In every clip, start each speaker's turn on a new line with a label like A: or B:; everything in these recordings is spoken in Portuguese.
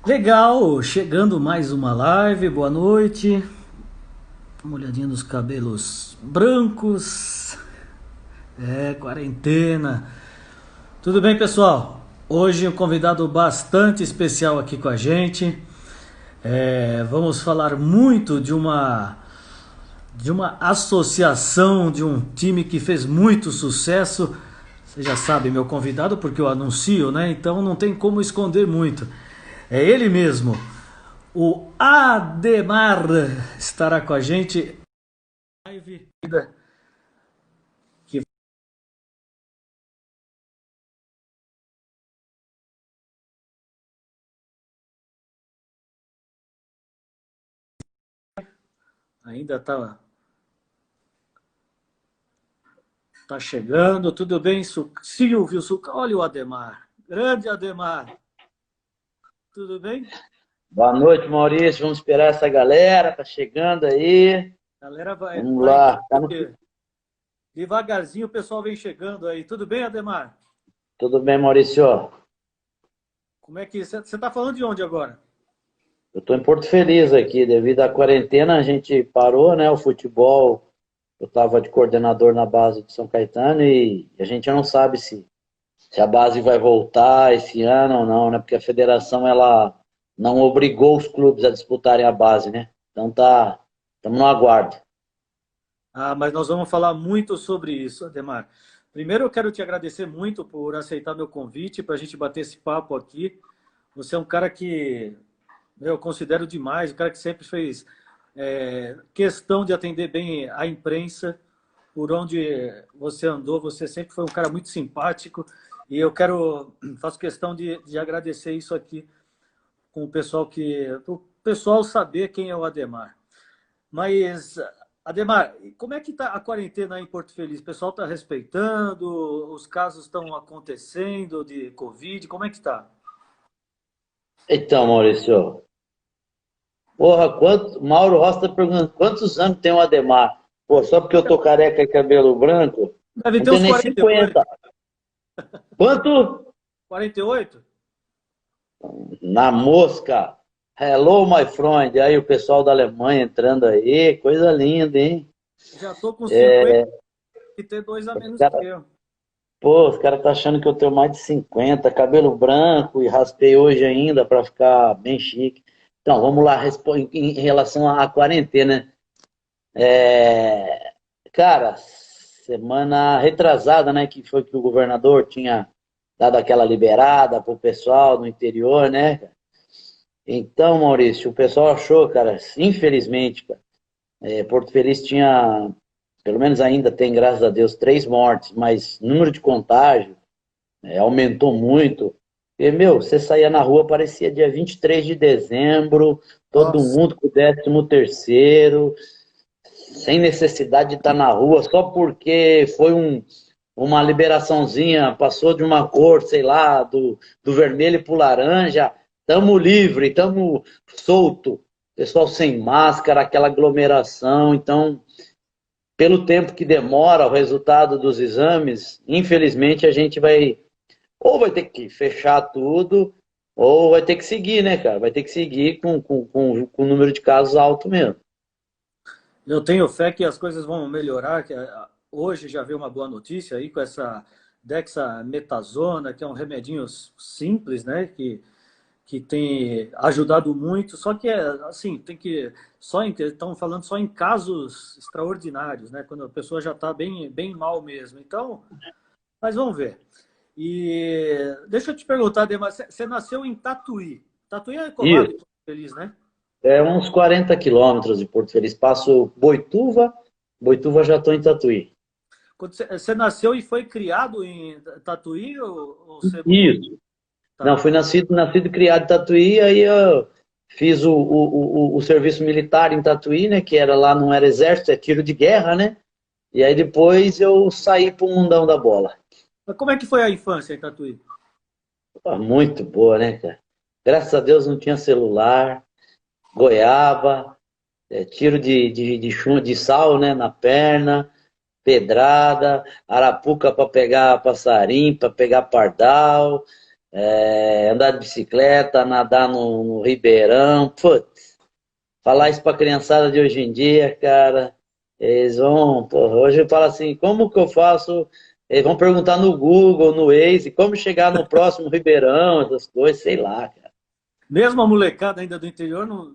A: Legal, chegando mais uma live, boa noite. Uma olhadinha nos cabelos brancos. Quarentena. Tudo bem, pessoal? Hoje um convidado bastante especial aqui com a gente. Vamos falar muito de uma associação, de um time que fez muito sucesso. Você já sabe, meu convidado, porque eu anuncio, né? Então não tem como esconder muito. É ele mesmo. O Ademar estará com a gente. Live que ainda tá chegando. Tudo bem, Silvio Suca? Olha o Ademar. Grande Ademar. Tudo bem?
B: Boa noite, Maurício. Vamos esperar essa galera. Tá chegando aí.
A: A galera
B: Vamos
A: vai
B: lá.
A: entrando aqui. Devagarzinho o pessoal vem chegando aí. Tudo bem, Ademar?
B: Tudo bem, Maurício?
A: Como é que você está falando de onde agora?
B: Eu estou em Porto Feliz aqui. Devido à quarentena, a gente parou, né? O futebol. Eu estava de coordenador na base de São Caetano e a gente não sabe se a base vai voltar esse ano ou não, né? Porque a federação ela não obrigou os clubes a disputarem a base, né? Então estamos no aguardo.
A: Ah, mas nós vamos falar muito sobre isso, Ademar. Primeiro, eu quero te agradecer muito por aceitar meu convite para a gente bater esse papo aqui. Você é um cara que eu considero demais, um cara que sempre fez questão de atender bem a imprensa. Por onde você andou, você sempre foi um cara muito simpático. E faço questão de agradecer isso aqui com o pessoal saber quem é o Ademar. Mas, Ademar, como é que está a quarentena aí em Porto Feliz? O pessoal está respeitando? Os casos estão acontecendo de Covid? Como é que está?
B: Então, Maurício, porra, Mauro Rossi tá perguntando quantos anos tem o Ademar? Pô, só porque eu tô careca e cabelo branco,
A: Deve
B: não
A: ter
B: tem
A: uns
B: nem
A: 48.
B: 50. Quanto?
A: 48?
B: Na mosca. Hello, my friend. Aí o pessoal da Alemanha entrando aí, coisa linda, hein?
A: Já estou com 50 e ter dois a
B: Os
A: menos que
B: cara,
A: eu.
B: pô, os caras tá achando que eu tenho mais de 50, cabelo branco e raspei hoje ainda para ficar bem chique. Então, vamos lá, em relação à quarentena, né? Cara, semana retrasada, né, que foi que o governador tinha dado aquela liberada pro pessoal no interior, né? Então, Maurício, o pessoal achou, cara, infelizmente, cara, Porto Feliz tinha, pelo menos ainda tem, graças a Deus, 3 mortes, mas o número de contágio aumentou muito. E, meu, você saía na rua, parecia dia 23 de dezembro, todo
A: Nossa.
B: mundo com o 13º, sem necessidade de estar na rua, só porque foi uma liberaçãozinha, passou de uma cor, sei lá, do vermelho para o laranja, tamo livre, tamo solto. Pessoal sem máscara, aquela aglomeração. Então, pelo tempo que demora o resultado dos exames, infelizmente a gente ou vai ter que fechar tudo, ou vai ter que seguir, né, cara? Vai ter que seguir com o número de casos alto mesmo.
A: Eu tenho fé que as coisas vão melhorar, que hoje já veio uma boa notícia aí com essa dexametasona, que é um remedinho simples, né, que tem ajudado muito, só que assim, tem que estão falando só em casos extraordinários, né, quando a pessoa já está bem mal mesmo. Então, mas vamos ver. E deixa eu te perguntar, Demar, você nasceu em Tatuí. Tatuí é colado em
B: Isso.
A: Porto Feliz, né?
B: É uns 40 quilômetros de Porto Feliz. Passo Boituva, Boituva já estou em Tatuí.
A: Quando você nasceu e foi criado em Tatuí ou você mudou?
B: Isso. Não,
A: Tá.
B: fui nascido e criado em Tatuí, aí eu fiz o serviço militar em Tatuí, né? Que era lá, não era exército, é tiro de guerra, né? E aí depois eu saí pro mundão da bola.
A: Mas como é que foi a infância em Tatuí?
B: Pô, muito boa, né, cara? Graças a Deus não tinha celular, goiaba, tiro de sal, né, na perna, pedrada, arapuca para pegar passarinho, para pegar pardal. andar de bicicleta, nadar no Ribeirão. Putz, falar isso pra criançada de hoje em dia, cara, eles vão, porra, hoje eu falo assim, como que eu faço? Eles vão perguntar no Google, no Waze, como chegar no próximo Ribeirão, essas coisas, sei lá, cara.
A: Mesmo a molecada ainda do interior não vê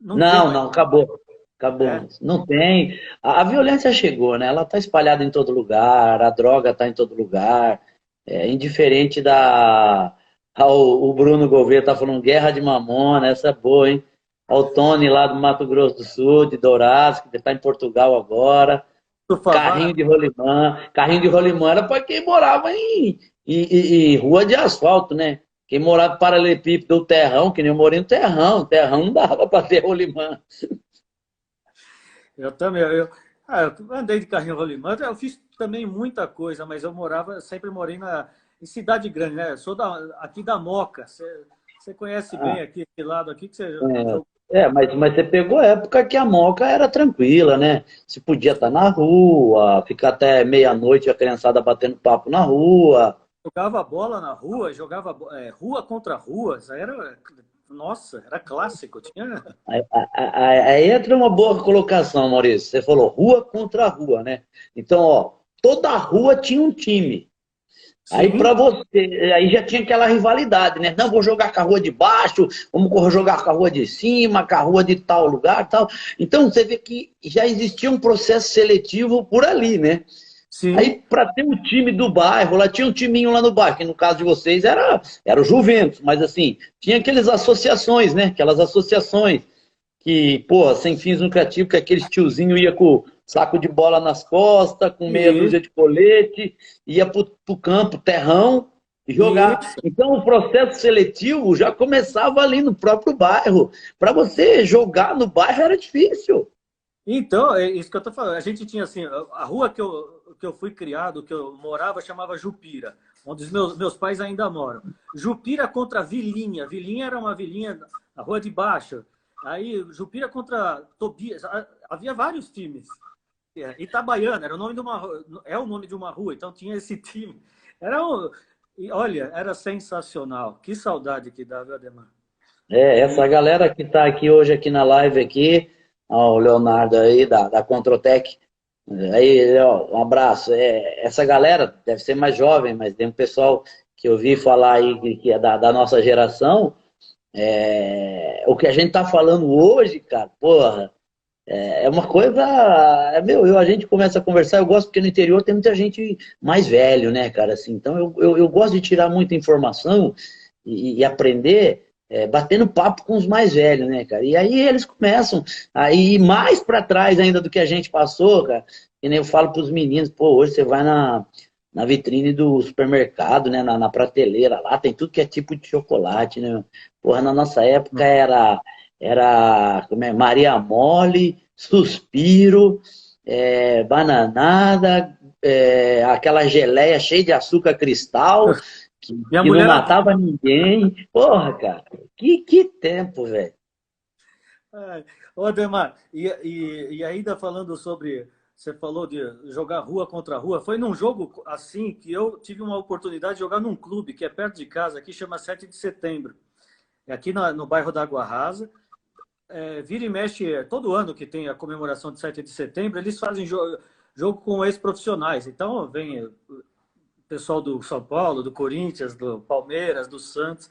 B: Não,
A: mais.
B: não, acabou.
A: É,
B: Acabou. Não tem. A violência chegou, né? Ela está espalhada em todo lugar, a droga está em todo lugar. É indiferente da. O Bruno Gouveia está falando guerra de mamona, essa é boa, hein? O Tony lá do Mato Grosso do Sul, de Dourados, que está em Portugal agora.
A: do Favara,
B: Carrinho de rolimã. Carrinho de rolimã era para quem morava em rua de asfalto, né? Quem morava paralelepípedo do terrão, que nem eu morei no terrão. Terrão não dava para ter rolimã.
A: eu também. Eu andei de carrinho rolimã, eu fiz também muita coisa, mas sempre morei em cidade grande, né? Eu sou aqui da Moca. Você conhece bem aqui, esse lado aqui, que você jogou.
B: Mas você pegou a época que a Moca era tranquila, né? Se podia estar na rua, ficar até meia-noite a criançada batendo papo na rua.
A: Jogava bola na rua, rua contra rua. Nossa, era clássico. Tinha.
B: Aí entra uma boa colocação, Maurício. Você falou rua contra rua, né? Então, ó, toda rua tinha um time. Aí
A: Sim,
B: para você, aí já tinha aquela rivalidade, né? Não, vou jogar com a rua de baixo, vamos jogar com a rua de cima, com a rua de tal lugar, tal. Então você vê que já existia um processo seletivo por ali, né?
A: sim.
B: Aí para ter um time do bairro, lá tinha um timinho lá no bairro, que no caso de vocês era o Juventus, mas assim, tinha aquelas associações, né? Aquelas associações que, pô, sem fins lucrativos, que aqueles tiozinho ia com saco de bola nas costas, com meia
A: E,
B: dúzia de colete, ia pro campo, terrão, e jogar.
A: isso.
B: Então o processo seletivo já começava ali no próprio bairro. Para você jogar no bairro era difícil.
A: Então, é isso que eu tô falando. A gente tinha assim, a rua que eu fui criado, que eu morava, chamava Jupira, onde os meus pais ainda moram. Jupira contra Vilinha. Vilinha era uma vilinha na rua de baixo. Aí, Jupira contra Tobias. Havia vários times. Itabaiana era o nome de é o nome de uma rua, então tinha esse time. E olha, era sensacional. Que saudade que dava, Ademar.
B: Essa galera que está aqui hoje aqui na live aqui, ó, o Leonardo aí da Controtec, aí, ó, um abraço. Essa galera deve ser mais jovem, mas tem um pessoal que eu vi falar aí que é da nossa geração. O que a gente tá falando hoje, cara, porra, é uma coisa. A gente começa a conversar, eu gosto porque no interior tem muita gente mais velho, né, cara, assim, então eu gosto de tirar muita informação e aprender. Batendo papo com os mais velhos, né, cara? E aí eles começam a ir mais para trás ainda do que a gente passou, cara. E nem eu falo para os meninos, pô, hoje você vai na vitrine do supermercado, né, na prateleira lá, tem tudo que é tipo de chocolate, né? Porra, na nossa época era como é, Maria Mole, Suspiro, bananada, aquela geleia cheia de açúcar cristal,
A: Minha
B: que não
A: mulher
B: matava ninguém. Porra, cara, que tempo, velho.
A: Ai, ô, Ademar, e ainda falando sobre. Você falou de jogar rua contra rua. Foi num jogo assim que eu tive uma oportunidade de jogar num clube que é perto de casa, aqui chama 7 de Setembro. É aqui no bairro da Água Rasa. Vira e mexe, todo ano que tem a comemoração de 7 de setembro, eles fazem jogo com ex-profissionais. Então, vem o pessoal do São Paulo, do Corinthians, do Palmeiras, do Santos.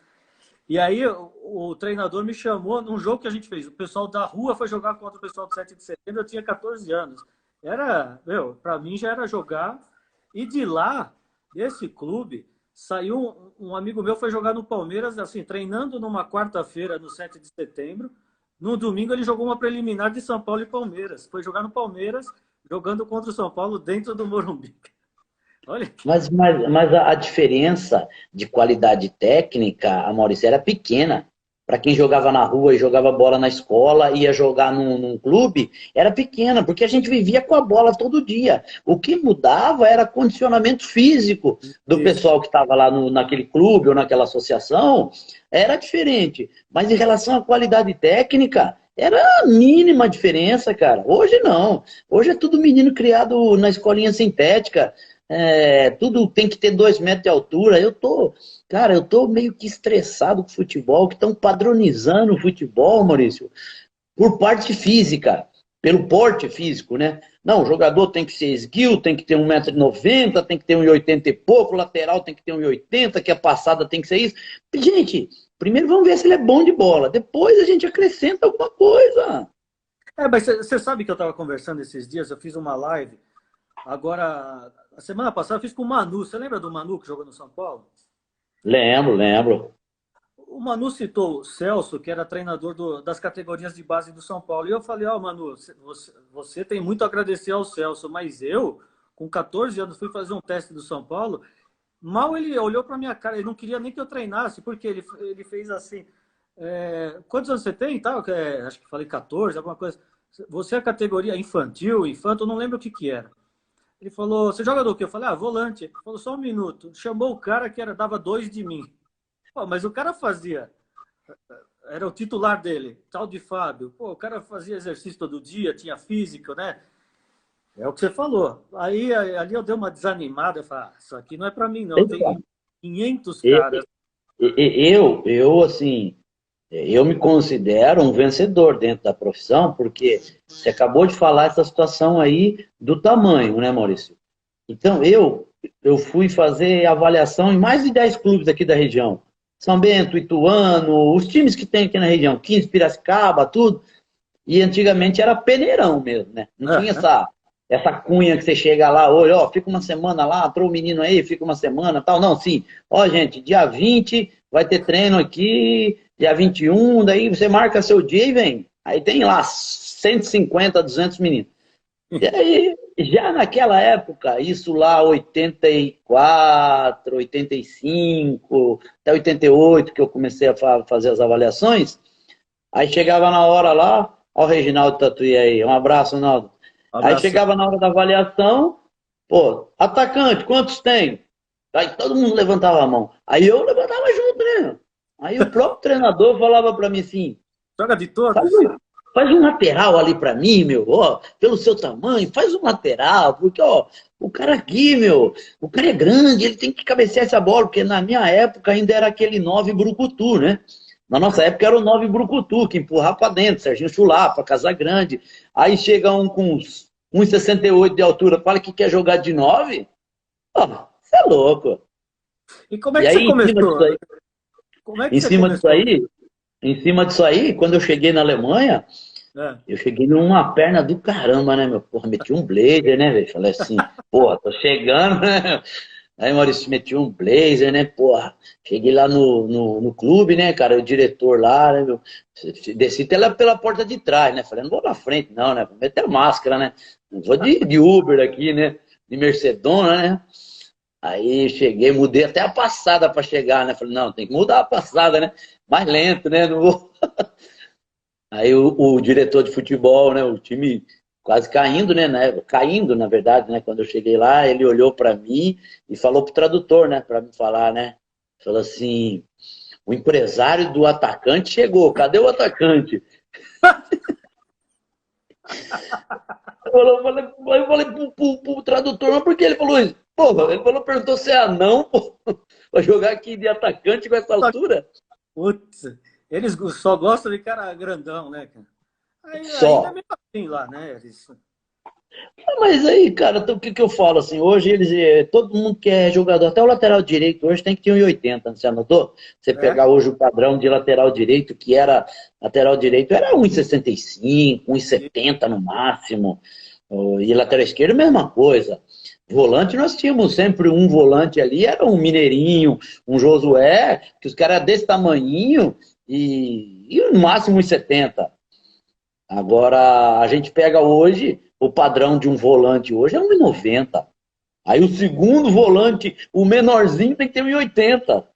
A: E aí o treinador me chamou num jogo que a gente fez. O pessoal da rua foi jogar contra o pessoal do 7 de setembro, eu tinha 14 anos. Para mim já era jogar. E de lá, desse clube, saiu um amigo meu, foi jogar no Palmeiras, assim, treinando numa quarta-feira, no 7 de setembro. No domingo ele jogou uma preliminar de São Paulo e Palmeiras. Foi jogar no Palmeiras, jogando contra o São Paulo dentro do Morumbi. Olha que...
B: Mas a diferença de qualidade técnica, a Maurício, era pequena. Para quem jogava na rua e jogava bola na escola, ia jogar num clube, era pequena, porque a gente vivia com a bola todo dia. O que mudava era condicionamento físico do
A: Isso.
B: pessoal que estava lá naquele clube ou naquela associação, era diferente. Mas em relação à qualidade técnica, era a mínima diferença, cara. Hoje não. Hoje é tudo menino criado na escolinha sintética. tudo tem que ter 2 metros de altura. Cara, eu tô meio que estressado com o futebol, que estão padronizando o futebol, Maurício, por parte física, pelo porte físico, né? Não, o jogador tem que ser esguio, tem que ter 1,90 m, tem que ter 1,80 m e pouco, o lateral tem que ter 1,80 m, que a passada tem que ser isso. Gente, primeiro vamos ver se ele é bom de bola, depois a gente acrescenta alguma coisa.
A: Mas você sabe que eu estava conversando esses dias, eu fiz uma live, agora, a semana passada eu fiz com o Manu, você lembra do Manu que jogou no São Paulo?
B: Lembro, lembro.
A: O Manu citou o Celso, que era treinador das categorias de base do São Paulo. E eu falei, Manu, você tem muito a agradecer ao Celso, mas eu, com 14 anos, fui fazer um teste do São Paulo. Mal ele olhou para minha cara, ele não queria nem que eu treinasse, porque ele fez assim. Quantos anos você tem? Tá? Acho que falei 14, alguma coisa. Você é a categoria infantil, infanto, eu não lembro o que que era. Ele falou, você joga do quê? Eu falei, volante. Ele falou, só um minuto. Chamou o cara que dava 2 de mim. Pô, mas o cara fazia, era o titular dele, tal de Fábio. Pô, o cara fazia exercício todo dia, tinha físico, né? É o que você falou. Aí ali eu dei uma desanimada, eu falei, isso aqui não é para mim não, tem 500 caras.
B: Assim, eu me considero um vencedor dentro da profissão, porque você acabou de falar essa situação aí do tamanho, né, Maurício? Então, eu fui fazer avaliação em mais de 10 clubes aqui da região. São Bento, Ituano, os times que tem aqui na região, 15, Piracicaba, tudo. E antigamente era peneirão mesmo, né? Não tinha essa cunha que você chega lá hoje, fica uma semana lá, entrou o menino aí, fica uma semana, tal. Não, sim. Gente, dia 20 vai ter treino aqui, dia 21, daí você marca seu dia e vem. Aí tem lá 150, 200 meninos. E aí, já naquela época, isso lá, 84, 85, até 88, que eu comecei a fazer as avaliações, aí chegava na hora lá, ó o Reginaldo Tatuí aí, um abraço, Ronaldo. Aí chegava na hora da avaliação, atacante, quantos tem? Aí todo mundo levantava a mão. Aí eu levantava junto, né? Aí o próprio treinador falava pra mim assim,
A: joga de todos?
B: Faz um lateral ali pra mim, meu, pelo seu tamanho, faz um lateral, porque, o cara aqui, meu, o cara é grande, ele tem que cabecear essa bola, porque na minha época ainda era aquele 9 brucutu, né? Na nossa época era o 9 brucutu, que empurrava pra dentro, Serginho Chulapa, Casagrande. Aí chega um com 1,68 de altura, fala que quer jogar de 9? Você é louco.
A: E como é que você começou?
B: Em cima disso aí, quando eu cheguei na Alemanha, eu cheguei numa perna do caramba, né, meu? Porra, meti um blazer, né, velho? Falei assim, tô chegando, né? Aí, Maurício, meti um blazer, né, porra? Cheguei lá no clube, né, cara? O diretor lá, né, meu? Desci até lá pela porta de trás, né? Falei, não vou na frente, não, né? Vou meter máscara, né? Não vou de Uber aqui, né? De Mercedona, né? Aí cheguei, mudei até a passada para chegar, né? Falei, não, tem que mudar a passada, né? Mais lento, né? Não vou... Aí o diretor de futebol, né? O time quase caindo, né? Caindo, na verdade, né? Quando eu cheguei lá, ele olhou para mim e falou pro tradutor, né? Para me falar, né? Falou assim, o empresário do atacante chegou, cadê o atacante? Eu falei pro tradutor, mas por que ele falou isso? Porra, ele perguntou se é anão, pô, pra jogar aqui de atacante com essa altura.
A: Putz, eles só gostam de cara grandão, né, cara?
B: Só.
A: Ainda é meio assim lá, né?
B: Mas aí, cara, então, o que eu falo assim? Hoje todo mundo que é jogador, até o lateral direito, hoje tem que ter 1,80, você anotou? Você pegar hoje o padrão de lateral direito, que era lateral direito, era 1,65, 1,70 no máximo. E lateral esquerdo, mesma coisa. Volante, nós tínhamos sempre um volante ali, era um Mineirinho, um Josué, que os caras desse tamanhinho e no máximo 1,70. Agora, a gente pega hoje, o padrão de um volante hoje é 1,90. Aí o segundo volante, o menorzinho, tem que ter 1,80.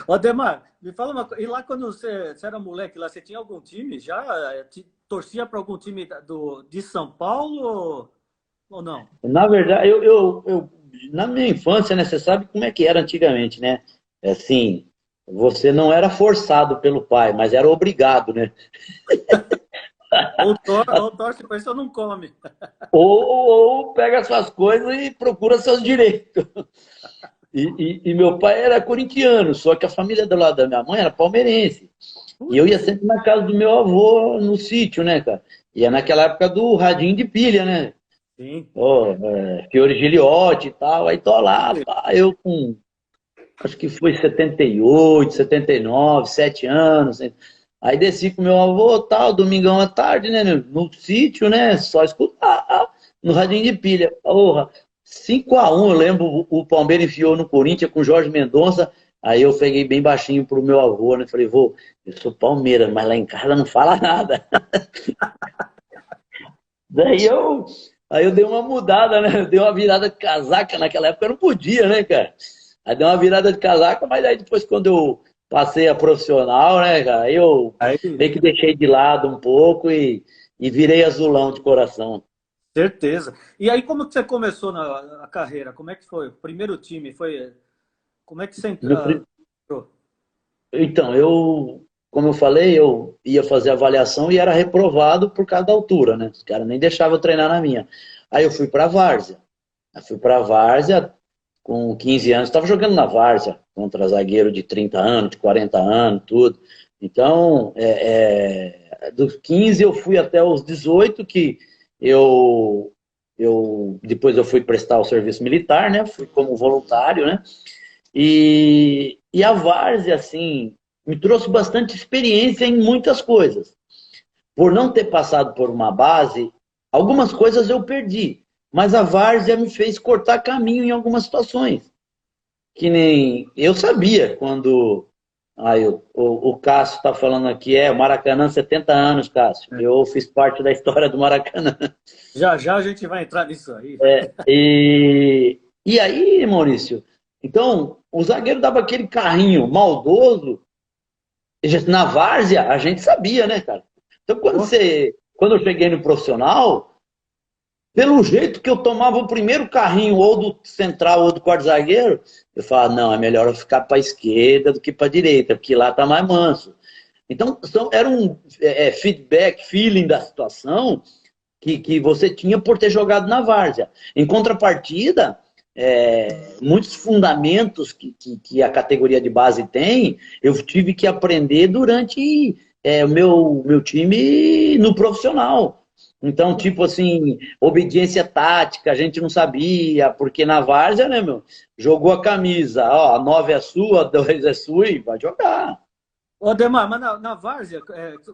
A: Ademar, me fala uma coisa. E lá quando você era moleque, lá você tinha algum time já? Torcia para algum time de São Paulo ou não?
B: Na verdade, eu na minha infância, né, você sabe como é que era antigamente, né? Assim, você não era forçado pelo pai, mas era obrigado, né?
A: Ou torce para isso ou não come.
B: Ou pega suas coisas e procura seus direitos. E meu pai era corintiano, só que a família do lado da minha mãe era palmeirense. E eu ia
A: Putz,
B: sempre na casa do meu avô, no sítio, né, cara? E é naquela época do radinho de pilha, né?
A: sim.
B: Ó, Fiore Giliotti e tal. Aí tô lá, pá, eu com, acho que foi 78, 79, 7 anos. Aí desci com meu avô, tal, domingão à tarde, né, no sítio, né? Só escutar no radinho de pilha. Porra, 5-1, eu lembro, o Palmeiras enfiou no Corinthians com o Jorge Mendonça. Aí eu peguei bem baixinho pro meu avô, né? Falei, vô, eu sou Palmeiras, mas lá em casa não fala nada. Daí eu, aí eu dei uma mudada, né? Eu dei uma virada de casaca, naquela época eu não podia, né, cara? Aí dei uma virada de casaca, mas aí depois quando eu passei a profissional, né, cara, aí eu
A: Aí,
B: meio que deixei de lado um pouco e virei azulão de coração.
A: certeza. E aí, como que você começou na carreira? Como é que foi? O primeiro time foi. Como é que você
B: No pri-
A: entrou?
B: Então, como eu falei, eu ia fazer avaliação e era reprovado por causa da altura, né? Os caras nem deixavam eu treinar na minha. Aí eu fui pra Várzea. Eu fui pra Várzea com 15 anos, estava jogando na Várzea contra zagueiro de 30 anos, de 40 anos, tudo. Então, dos 15 eu fui até os 18, que eu, depois eu fui prestar o serviço militar, né? Fui como voluntário, né? E a Várzea, assim, me trouxe bastante experiência em muitas coisas. Por não ter passado por uma base, algumas coisas eu perdi, mas a Várzea me fez cortar caminho em algumas situações. Que nem eu sabia quando o Cássio está falando aqui, Maracanã 70 anos, Cássio. Eu fiz parte da história do Maracanã.
A: Já já a gente vai entrar nisso aí.
B: E aí, Maurício, então o zagueiro dava aquele carrinho maldoso. Na várzea, a gente sabia, né, cara? Então,
A: Pô,
B: quando eu cheguei no profissional, pelo jeito que eu tomava o primeiro carrinho, ou do central ou do quarto zagueiro, eu falava, não, é melhor eu ficar para a esquerda do que para a direita, porque lá tá mais manso. Então, era um feedback, feeling da situação que você tinha por ter jogado na várzea. Em contrapartida, muitos fundamentos que a categoria de base tem, eu tive que aprender durante o meu time no profissional. Então, tipo assim, obediência tática, a gente não sabia, porque na várzea, né, meu? Jogou a camisa, ó, a 9 é sua, a 2 é sua e vai jogar.
A: ô, Ademar, mas na várzea,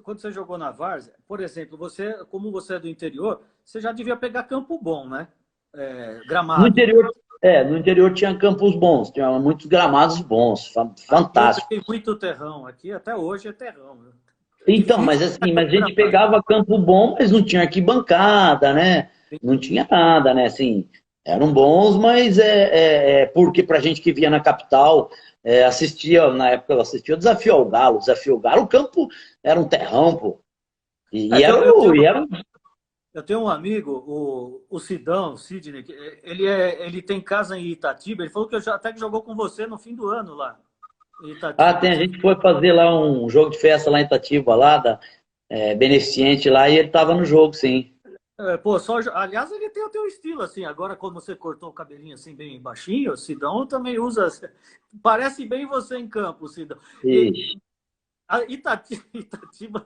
A: quando você jogou na várzea, por exemplo, você, como você é do interior, você já devia pegar campo bom, né?
B: No
A: Gramado.
B: interior, no interior tinha campos bons, tinha muitos gramados bons,
A: Aqui eu
B: fantásticos.
A: peguei muito terrão. Aqui até hoje é terrão, né?
B: Então,
A: Difícil
B: mas assim,
A: pegar
B: mas a gente
A: gramado.
B: pegava campo bom, mas não tinha arquibancada, né? Não tinha nada, né? Assim, eram bons, mas porque pra gente que via na capital, assistia, na época eu assistia o Desafio ao Galo. Desafio ao Galo, o campo era um terrão, pô.
A: É
B: E
A: que
B: era,
A: eu tenho um amigo, o Sidão, o Sidney, que ele tem casa em Itatiba. Ele falou que até que jogou com você no fim do ano lá, em Itatiba.
B: a gente foi fazer lá um jogo de festa lá em Itatiba, lá, beneficente lá, e ele tava no jogo, sim.
A: Pô, aliás, ele tem o teu estilo, assim. Agora, quando você cortou o cabelinho assim, bem baixinho, o Sidão também usa. Parece bem você em campo, Sidão. E
B: Ixi.
A: a Itatiba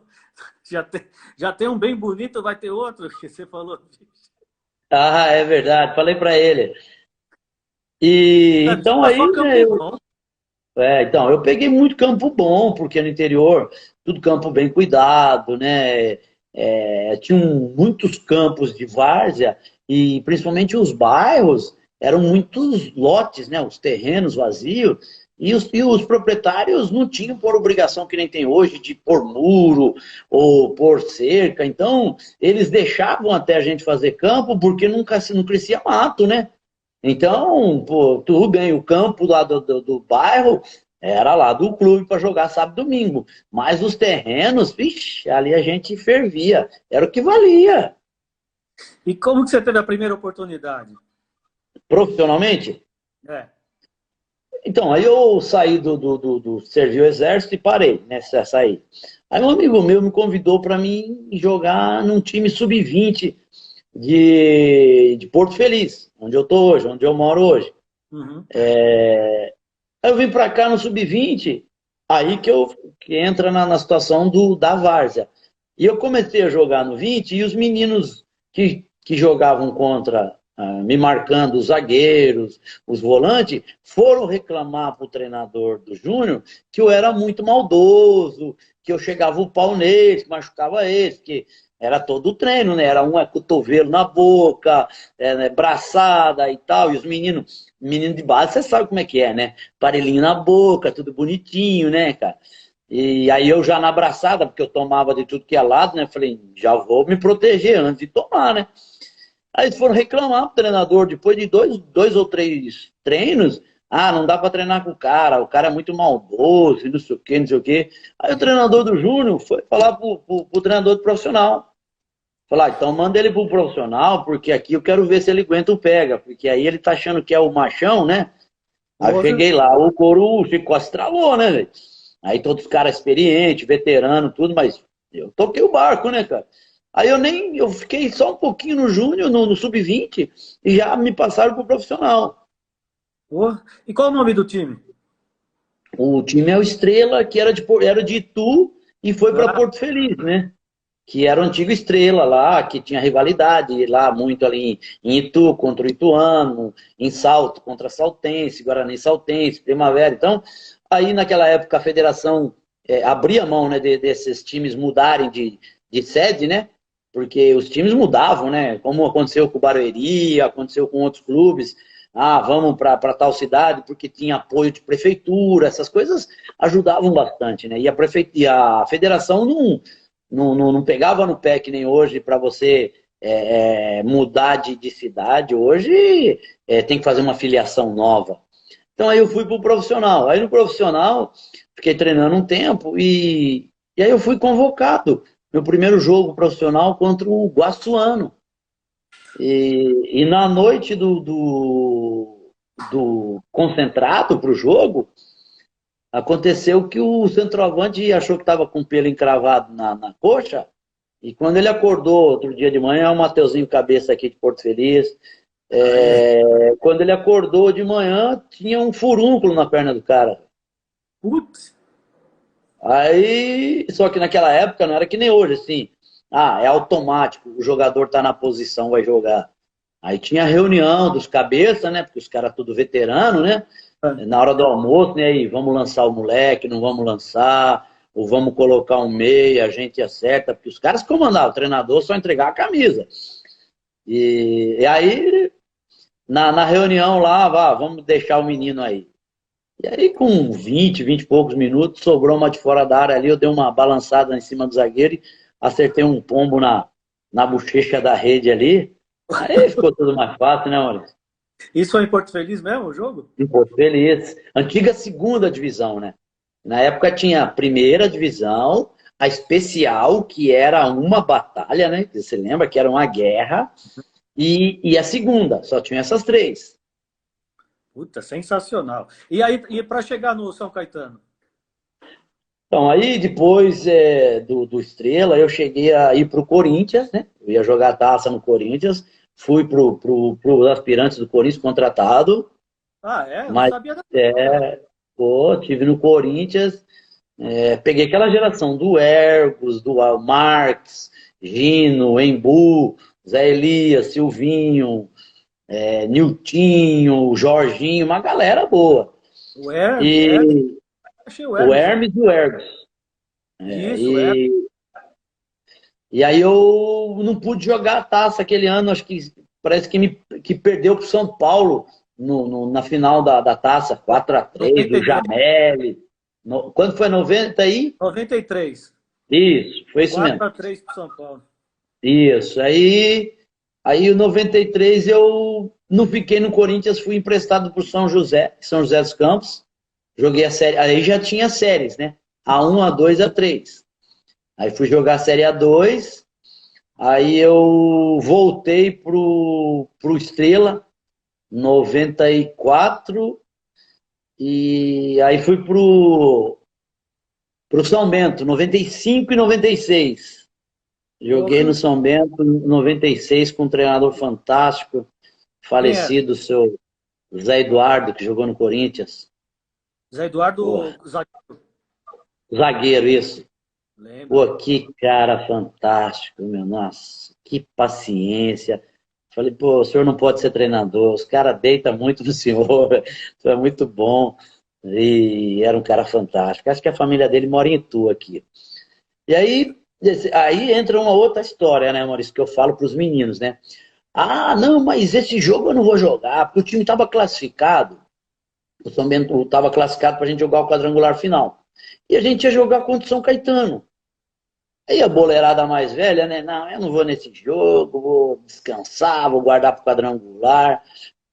A: já tem um bem bonito, vai ter outro que você falou.
B: Ah, é verdade, falei pra ele. E então
A: Itatiba
B: aí,
A: só
B: né,
A: campo bom.
B: então, eu peguei muito campo bom, porque no interior, tudo campo bem cuidado, né? Tinham muitos campos de várzea e principalmente os bairros eram muitos lotes, né? Os terrenos vazios e os proprietários não tinham por obrigação que nem tem hoje de pôr muro ou pôr cerca. Então, eles deixavam até a gente fazer campo porque nunca não crescia mato, né? Então, pô, tudo bem, o campo lá do bairro era lá do clube para jogar sábado e domingo. Mas os terrenos, vixe, ali a gente fervia. Era o que valia.
A: E como que você teve a primeira oportunidade?
B: Profissionalmente,
A: É.
B: Então, aí eu saí servi o exército e parei, né? Saí. Aí um amigo meu me convidou para mim jogar num time sub-20 de Porto Feliz, onde eu tô hoje, onde eu moro hoje.
A: Uhum.
B: Aí eu vim para cá no sub-20, aí que entra na situação da várzea. E eu comecei a jogar no 20 e os meninos que jogavam contra, me marcando os zagueiros, os volantes, foram reclamar para o treinador do Júnior que eu era muito maldoso, que eu chegava o pau neles, que machucava eles, que era todo o treino, né? Era um cotovelo na boca, né, braçada e tal, e os meninos, menino de base, você sabe como é que é, né? Aparelhinho na boca, tudo bonitinho, né, cara? E aí eu já na abraçada, porque eu tomava de tudo que é lado, né? Falei, já vou me proteger antes de tomar, né? Aí eles foram reclamar pro treinador, depois de dois ou três treinos, não dá para treinar com o cara é muito maldoso, não sei o quê, não sei o quê. Aí o treinador do Júnior foi falar pro treinador do profissional. Falar, então manda ele pro profissional, porque aqui eu quero ver se ele aguenta o pega, porque aí ele tá achando que é o machão, né? Aí eu
A: Porra.
B: cheguei lá, o couro ficou estralou, né, velho? Aí todos os caras experientes, veterano, tudo, mas eu toquei o barco, né, cara? Aí eu fiquei só um pouquinho no júnior, no sub-20, e já me passaram pro profissional.
A: Porra. E qual o nome do time?
B: O time é o Estrela, que era de Itu e foi para
A: Ah,
B: Porto Feliz, né? Que era o antigo Estrela lá, que tinha rivalidade lá muito ali em Itu contra o Ituano, em Salto contra Saltense, Guarani Saltense, Primavera. Então, aí naquela época a federação abria mão, né, desses times mudarem de sede, né? Porque os times mudavam, né? Como aconteceu com o Barueri, aconteceu com outros clubes. Vamos para tal cidade porque tinha apoio de prefeitura, essas coisas ajudavam bastante, né? E a federação não pegava no pé que nem hoje para você mudar de cidade. Hoje tem que fazer uma filiação nova. Então aí eu fui para o profissional. Aí no profissional fiquei treinando um tempo e aí eu fui convocado. Meu primeiro jogo profissional contra o Guaçuano. E na noite do concentrado para o jogo, aconteceu que o centroavante achou que estava com o pelo encravado na coxa, e quando ele acordou outro dia de manhã, o Mateuzinho Cabeça aqui de Porto Feliz,
A: aí.
B: quando ele acordou de manhã, tinha um furúnculo na perna do cara.
A: Putz.
B: Aí, só que naquela época não era que nem hoje, assim, é automático, o jogador tá na posição, vai jogar. Aí tinha reunião dos cabeças, né, porque os caras tudo veterano, né, na hora do almoço, né, aí vamos lançar o moleque, não vamos lançar, ou vamos colocar um meia, a gente acerta, porque os caras comandavam, o treinador só entregar a camisa. E aí, na reunião lá, vamos deixar o menino aí. E aí, com 20 e poucos minutos, sobrou uma de fora da área ali, eu dei uma balançada em cima do zagueiro e acertei um pombo na bochecha da rede ali. Aí ficou tudo mais fácil, né, Maurício?
A: Isso foi em Porto Feliz mesmo, o jogo?
B: Ficou feliz. Antiga segunda divisão, né? Na época tinha a primeira divisão, a especial, que era uma batalha, né? Você lembra que era uma guerra, e a segunda, só tinha essas três.
A: Puta, sensacional. E aí, e para chegar no São Caetano?
B: Então, aí depois do Estrela, eu cheguei a ir para o Corinthians, né? Eu ia jogar taça no Corinthians, fui para os aspirantes do Corinthians contratado,
A: Ah, é? Eu não
B: mas
A: sabia dessa não, cara.
B: é, tive no Corinthians, peguei aquela geração do Ergos, do Marques, Gino, Embu, Zé Elias, Silvinho, Niltinho, Jorginho, uma galera boa.
A: O Hermes,
B: E
A: achei o
B: o
A: Hermes aqui.
B: Hermes e o Ergos.
A: Isso, o Hermes.
B: E E aí eu não pude jogar a taça aquele ano, acho que parece que perdeu para o São Paulo na final da taça, 4-3 do
A: 93.
B: Jamel. Quando foi 90 aí?
A: 93.
B: Isso, foi isso mesmo.
A: 4-3 para São Paulo.
B: Isso. Aí o 93 eu não fiquei no Corinthians, fui emprestado para o São José dos Campos. Joguei a série, aí já tinha séries, né? A1, A2, A3. Aí fui jogar a série A2. Aí eu voltei pro Estrela, 94, E aí fui pro São Bento, 95 e 96. Joguei no
A: Porra.
B: São Bento em 96 com um treinador fantástico,
A: Quem é?
B: falecido, o seu Zé Eduardo, que jogou no Corinthians.
A: Zé
B: Pô,
A: Eduardo Zagueiro.
B: zagueiro, isso.
A: Lembro.
B: Pô, que cara fantástico, meu. Nossa, que paciência. Falei, pô, o senhor não pode ser treinador, os caras deitam muito no senhor, isso é muito bom. E era um cara fantástico. Acho que a família dele mora em Itu aqui. E aí entra uma outra história, né, Maurício, que eu falo para os meninos, né? Ah, não, mas esse jogo eu não vou jogar, porque o time estava classificado, o São Bento estava classificado para a gente jogar o quadrangular final. E a gente ia jogar contra o São Caetano. Aí a boleirada mais velha, né? Não, eu não vou nesse jogo, vou descansar, vou guardar para o quadrangular.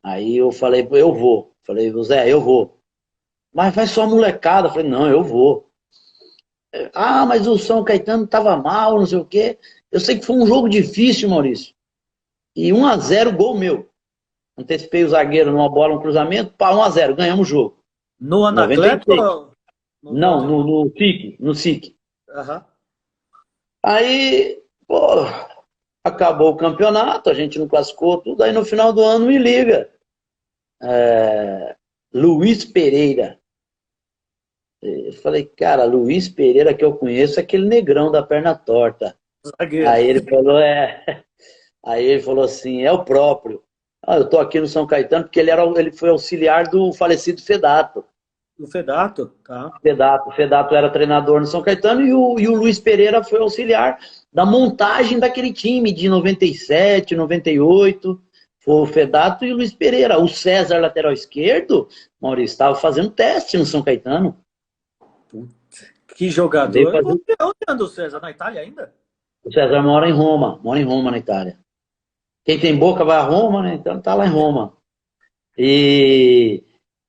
B: Aí eu falei, pô, eu vou. Falei, Zé, eu vou. Mas vai só molecada. Falei, não, eu vou. Ah, mas o São Caetano estava mal, não sei o quê. Eu sei que foi um jogo difícil, Maurício. E 1-0, gol meu. Antecipei o zagueiro numa bola, um cruzamento, pá, 1-0, ganhamos o jogo.
A: No Anacleto
B: 96.
A: ou no
B: Não,
A: Aldemar?
B: no SIC, no SIC.
A: Aham.
B: Aí, pô, acabou o campeonato, a gente não classificou tudo, aí no final do ano me liga. Luiz Pereira. Eu falei, cara, Luiz Pereira que eu conheço é aquele negrão da perna torta.
A: Zagueiro.
B: Aí ele falou, Aí ele falou assim, é o próprio. Ah, eu tô aqui no São Caetano porque ele foi auxiliar do falecido Fedato.
A: O Fedato, tá?
B: Fedato era treinador no São Caetano e o Luiz Pereira foi auxiliar da montagem daquele time de 97, 98. Foi o Fedato e o Luiz Pereira. O César, lateral esquerdo, Maurício, estava fazendo teste no São Caetano.
A: Que
B: Veio
A: jogador.
B: fazer...
A: Onde anda o César? Na Itália ainda?
B: O César mora em Roma, na Itália. Quem tem boca vai a Roma, né? Então tá lá em Roma. E,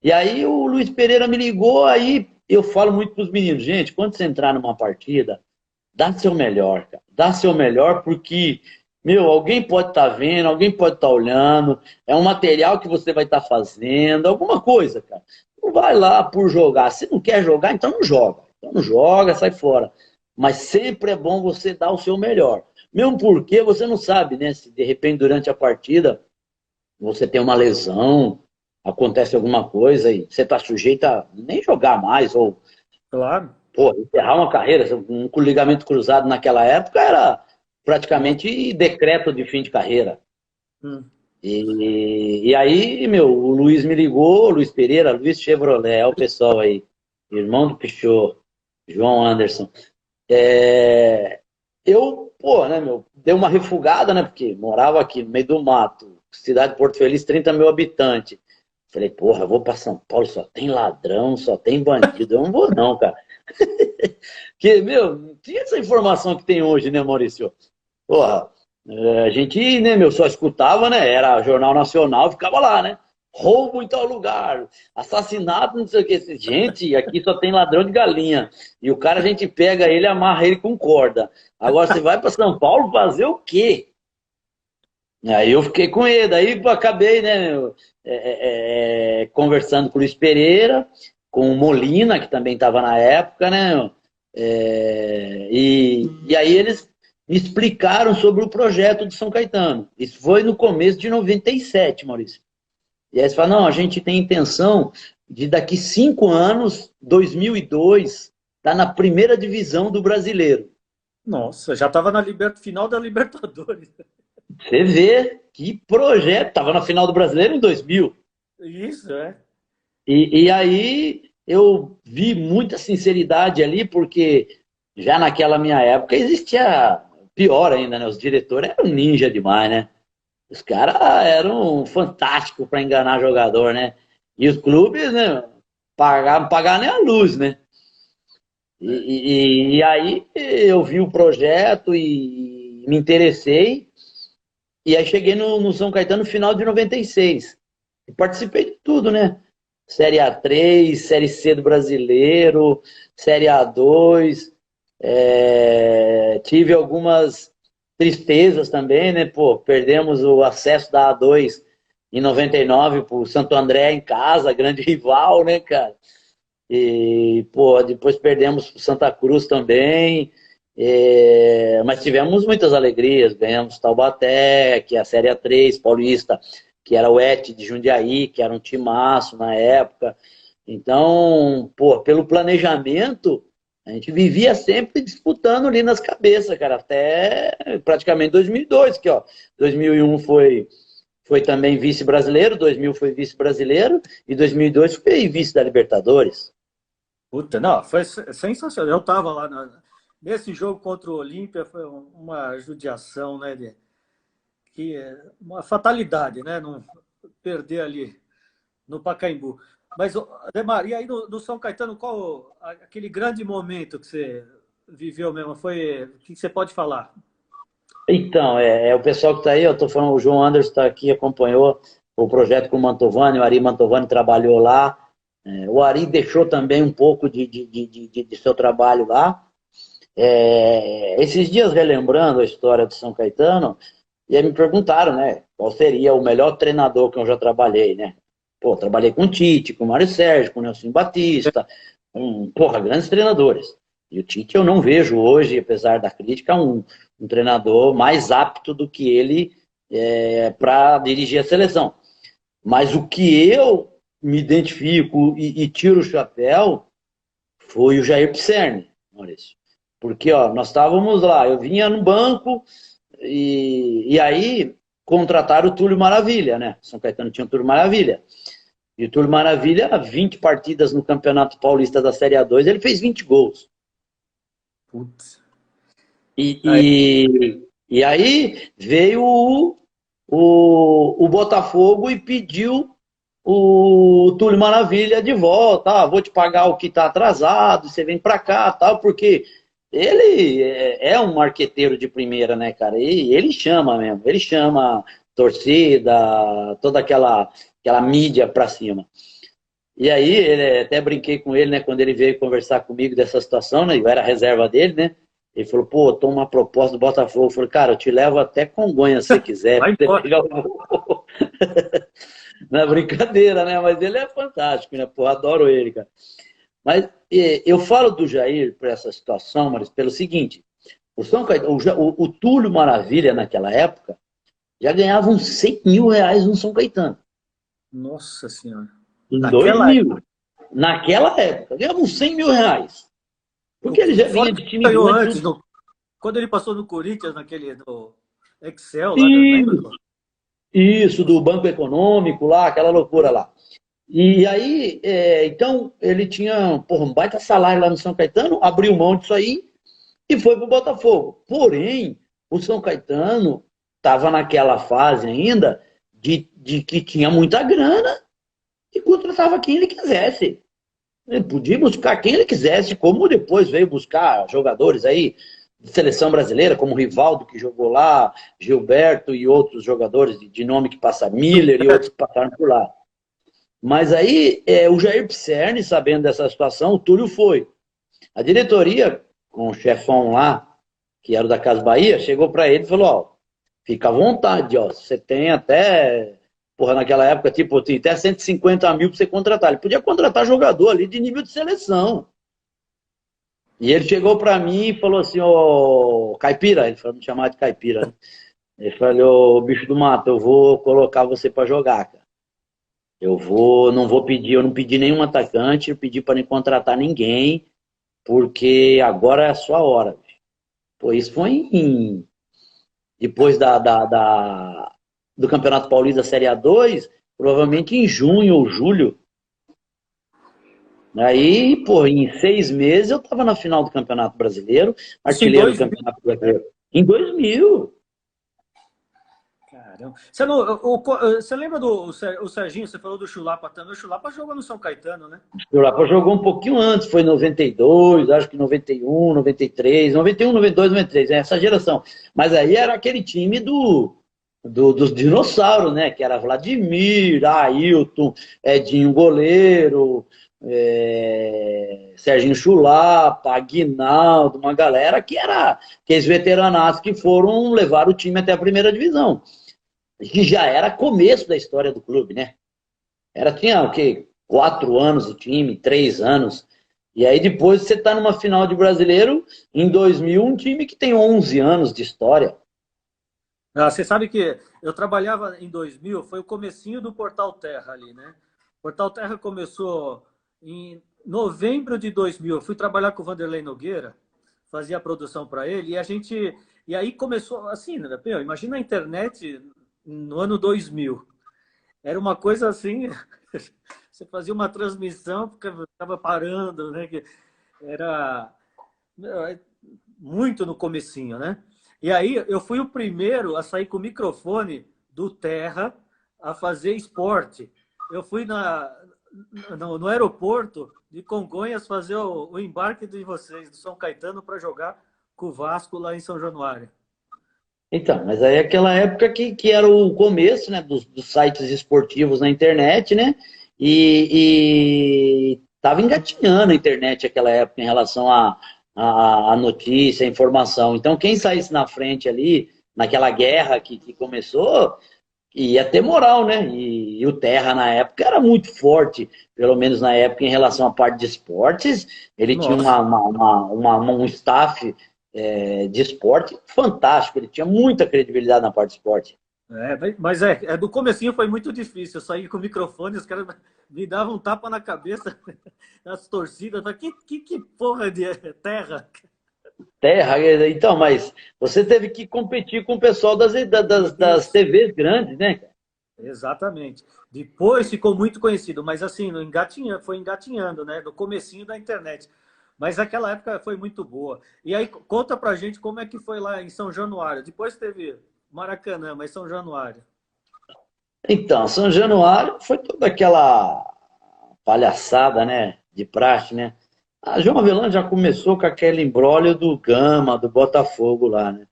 B: e aí o Luiz Pereira me ligou, aí eu falo muito para os meninos, gente, quando você entrar numa partida, dá seu melhor, cara. Dá seu melhor porque, meu, alguém pode estar vendo, alguém pode estar olhando, é um material que você vai estar fazendo, alguma coisa, cara. Não vai lá por jogar. Se não quer jogar, então não joga. Então não joga, sai fora. Mas sempre é bom você dar o seu melhor. Mesmo porque você não sabe, né? Se de repente durante a partida você tem uma lesão, acontece alguma coisa e você está sujeito a nem jogar mais, ou
A: Claro.
B: pô, encerrar uma carreira. Um ligamento cruzado naquela época era
A: Nossa.
B: praticamente decreto de fim de carreira.
A: Hum.
B: E aí, meu, o Luiz me ligou, Luiz Pereira, Luiz Chevrolet, é o pessoal aí, irmão do Pichot, João Anderson. Eu, pô, né, meu, dei uma refugada, né, porque morava aqui no meio do mato, cidade de Porto Feliz, 30 mil habitantes. Falei, porra, eu vou pra São Paulo, só tem ladrão, só tem bandido. Eu não vou, não, cara. Porque, meu, não tinha essa informação que tem hoje, né, Maurício? Porra, a gente, né, meu, só escutava, né? Era Jornal Nacional, ficava lá, né? Roubo em tal lugar, assassinato, não sei o que. Gente, aqui só tem ladrão de galinha. E o cara, a gente pega ele, amarra ele com corda. Agora você vai para São Paulo fazer o quê? Aí eu fiquei com ele, daí pô, acabei, né, meu, conversando com o Luiz Pereira, com o Molina, que também estava na época, né? E aí eles me explicaram sobre o projeto de São Caetano. Isso foi no começo de 97, Maurício. E aí eles falaram, não, a gente tem intenção de daqui 5 anos, 2002, estar na primeira divisão do brasileiro.
A: Nossa, já estava na final da Libertadores.
B: Você vê que projeto. Estava na final do brasileiro em 2000.
A: Isso, é.
B: E aí eu vi muita sinceridade ali, porque já naquela minha época existia pior ainda, né? Os diretores eram ninja demais, né? Os caras eram fantásticos para enganar jogador, né? E os clubes, né? Não pagavam nem a luz, né? E aí eu vi o projeto e me interessei. E aí cheguei no São Caetano no final de 96. E participei de tudo, né? Série A3, Série C do Brasileiro, Série A2. Tive algumas tristezas também, né? Pô, perdemos o acesso da A2 em 99 pro Santo André em casa, grande rival, né, cara? E, pô, depois perdemos pro Santa Cruz também. Mas tivemos muitas alegrias. Ganhamos Taubaté, que é a Série A3, Paulista, que era o ET de Jundiaí, que era um timaço na época. Então, pô, pelo planejamento, a gente vivia sempre disputando ali nas cabeças, cara, até praticamente 2002, que ó, 2001 foi também vice-brasileiro, 2000 foi vice-brasileiro e 2002 foi vice da Libertadores.
A: Puta, não, foi sensacional. Eu estava lá nesse jogo contra o Olímpia, foi uma judiação, né? Uma fatalidade, né? Não perder ali no Pacaembu. Mas, Ademar, e aí no São Caetano, qual aquele grande momento que você viveu mesmo? Foi, o que você pode falar?
B: Então, o pessoal que está aí, eu estou falando, o João Anderson está aqui, acompanhou o projeto com o Mantovani, o Ari Mantovani trabalhou lá. O Ari deixou também um pouco de seu trabalho lá. Esses dias, relembrando a história do São Caetano, e aí me perguntaram, né, qual seria o melhor treinador que eu já trabalhei, né? Pô, trabalhei com o Tite, com o Mário Sérgio, com o Nelson Batista, porra, grandes treinadores. E o Tite eu não vejo hoje, apesar da crítica, um treinador mais apto do que ele para dirigir a seleção. Mas o que eu me identifico e tiro o chapéu foi o Jair Pisserni, Maurício. Porque ó, nós estávamos lá, eu vinha no banco e aí contrataram o Túlio Maravilha, né? São Caetano tinha o Túlio Maravilha. E o Túlio Maravilha, 20 partidas no Campeonato Paulista da Série A2, ele fez 20 gols.
A: Putz.
B: E aí veio o Botafogo e pediu o Túlio Maravilha de volta. Vou te pagar o que está atrasado, você vem para cá, tal, porque ele é um marqueteiro de primeira, né, cara? E ele chama mesmo, ele chama torcida, toda aquela mídia para cima. E aí, até brinquei com ele, né, quando ele veio conversar comigo dessa situação, né, eu era reserva dele, né, ele falou, pô, tô uma proposta do Botafogo. Eu falei, cara, eu te levo até Congonhas se você quiser.
A: Vai
B: Pra você
A: embora.
B: pegar o... Não é brincadeira, né, mas ele é fantástico, né, pô, adoro ele, cara. Mas eu falo do Jair para essa situação, mas pelo seguinte, o Túlio Maravilha, naquela época, já ganhava uns 100 mil reais no São Caetano.
A: Nossa Senhora.
B: Em
A: Naquela
B: 2000. Naquela época, ganhava uns 100 mil reais. Porque ele já vinha de time
A: ganhou
B: grande.
A: antes, quando ele passou no Corinthians, no Excel, lá, lembra?
B: Isso, do Banco Econômico lá, aquela loucura lá. E aí, então, ele tinha porra, um baita salário lá no São Caetano, abriu mão disso aí e foi pro Botafogo. Porém, o São Caetano estava naquela fase ainda de que tinha muita grana e contratava quem ele quisesse. Ele podia buscar quem ele quisesse, como depois veio buscar jogadores aí de seleção brasileira, como o Rivaldo, que jogou lá, Gilberto e outros jogadores de nome que passa, Miller e outros que passaram por lá. Mas aí, o Jair Pisserni, sabendo dessa situação, o Túlio foi. A diretoria, com o chefão lá, que era o da Casa Bahia, chegou para ele e falou, ó, fica à vontade, ó, você tem até, porra, naquela época, tipo, tem até 150 mil para você contratar. Ele podia contratar jogador ali de nível de seleção. E ele chegou para mim e falou assim, ó, Caipira, ele falou, me chamar de Caipira, né? Ele falou, bicho do mato, eu vou colocar você para jogar, cara. Não vou pedir, eu não pedi nenhum atacante, eu pedi para não contratar ninguém, porque agora é a sua hora. Pô, isso foi depois do Campeonato Paulista Série A2, provavelmente em junho ou julho. Aí, pô, em 6 meses eu estava na final do Campeonato Brasileiro, artilheiro do Campeonato Brasileiro. Em 2000.
A: Caramba. Você lembra do o Serginho? Você falou do Chulapa também. O Chulapa jogou no São Caetano, né?
B: O Chulapa jogou um pouquinho antes, foi em 92, acho que 91, 93, 91, 92, 93, essa geração. Mas aí era aquele time dos dinossauros, né? Que era Vladimir, Ailton, Edinho goleiro, Serginho Chulapa, Aguinaldo, uma galera que era aqueles veteranatos que foram levar o time até a primeira divisão. que já era começo da história do clube, né? Tinha o quê? 4 anos o time, 3 anos. E aí depois você tá numa final de brasileiro em 2000, um time que tem 11 anos de história.
A: Ah, você sabe que eu trabalhava em 2000, foi o comecinho do Portal Terra ali, né? O Portal Terra começou em novembro de 2000. Eu fui trabalhar com o Vanderlei Nogueira, fazia a produção para ele, e aí começou assim, né? Meu, imagina a internet no ano 2000. Era uma coisa assim, você fazia uma transmissão, ficava parando, né? Que era muito no comecinho, né? E aí eu fui o primeiro a sair com o microfone do Terra a fazer esporte. Eu fui no aeroporto de Congonhas fazer o embarque de vocês, do São Caetano, para jogar com o Vasco lá em São Januário.
B: Então, mas aí é aquela época que era o começo, né, dos sites esportivos na internet, né? E tava engatinhando a internet naquela época em relação a notícia, a informação. Então, quem saísse na frente ali, naquela guerra que começou, ia ter moral, né? E o Terra, na época, era muito forte, pelo menos na época, em relação à parte de esportes. Ele tinha
A: Nossa.
B: um staff de esporte fantástico, ele tinha muita credibilidade na parte de esporte.
A: Mas do comecinho foi muito difícil. Eu saí com o microfone, os caras me davam um tapa na cabeça, as torcidas. Eu falei, que porra de terra?
B: Terra, então, mas você teve que competir com o pessoal das
A: Isso.
B: TVs grandes, né?
A: Exatamente. Depois ficou muito conhecido, mas assim, foi engatinhando, né? Do comecinho da internet. Mas aquela época foi muito boa. E aí, conta pra gente como é que foi lá em São Januário. Depois teve Maracanã, mas São Januário.
B: Então, São Januário foi toda aquela palhaçada, né? De praxe, né? A João Avelange já começou com aquele imbróglio do Gama, do Botafogo lá, né?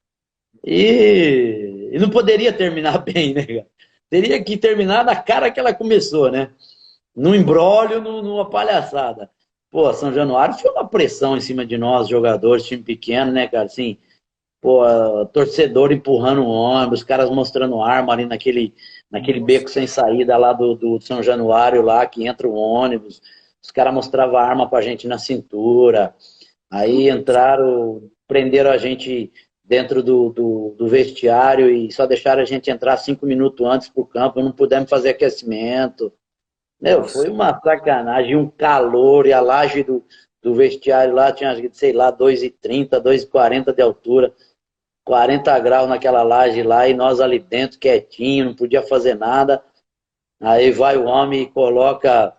B: E não poderia terminar bem, né, cara? Teria que terminar da cara que ela começou, né? No imbróglio, numa palhaçada. Pô, São Januário foi uma pressão em cima de nós, jogadores, time pequeno, né, cara? Assim, pô, torcedor empurrando o ônibus, caras mostrando arma ali naquele
A: Nossa.
B: beco sem saída lá do São Januário, lá que entra o ônibus. Os caras mostravam arma pra gente na cintura. Aí entraram, prenderam a gente dentro do vestiário e só deixaram a gente entrar 5 minutos antes pro campo, não pudemos fazer aquecimento. Meu,
A: Nossa.
B: foi uma sacanagem, um calor, e a laje do vestiário lá tinha, sei lá, 2,30, 2,40 de altura, 40 graus naquela laje lá, e nós ali dentro, quietinho, não podia fazer nada. Aí vai o homem e coloca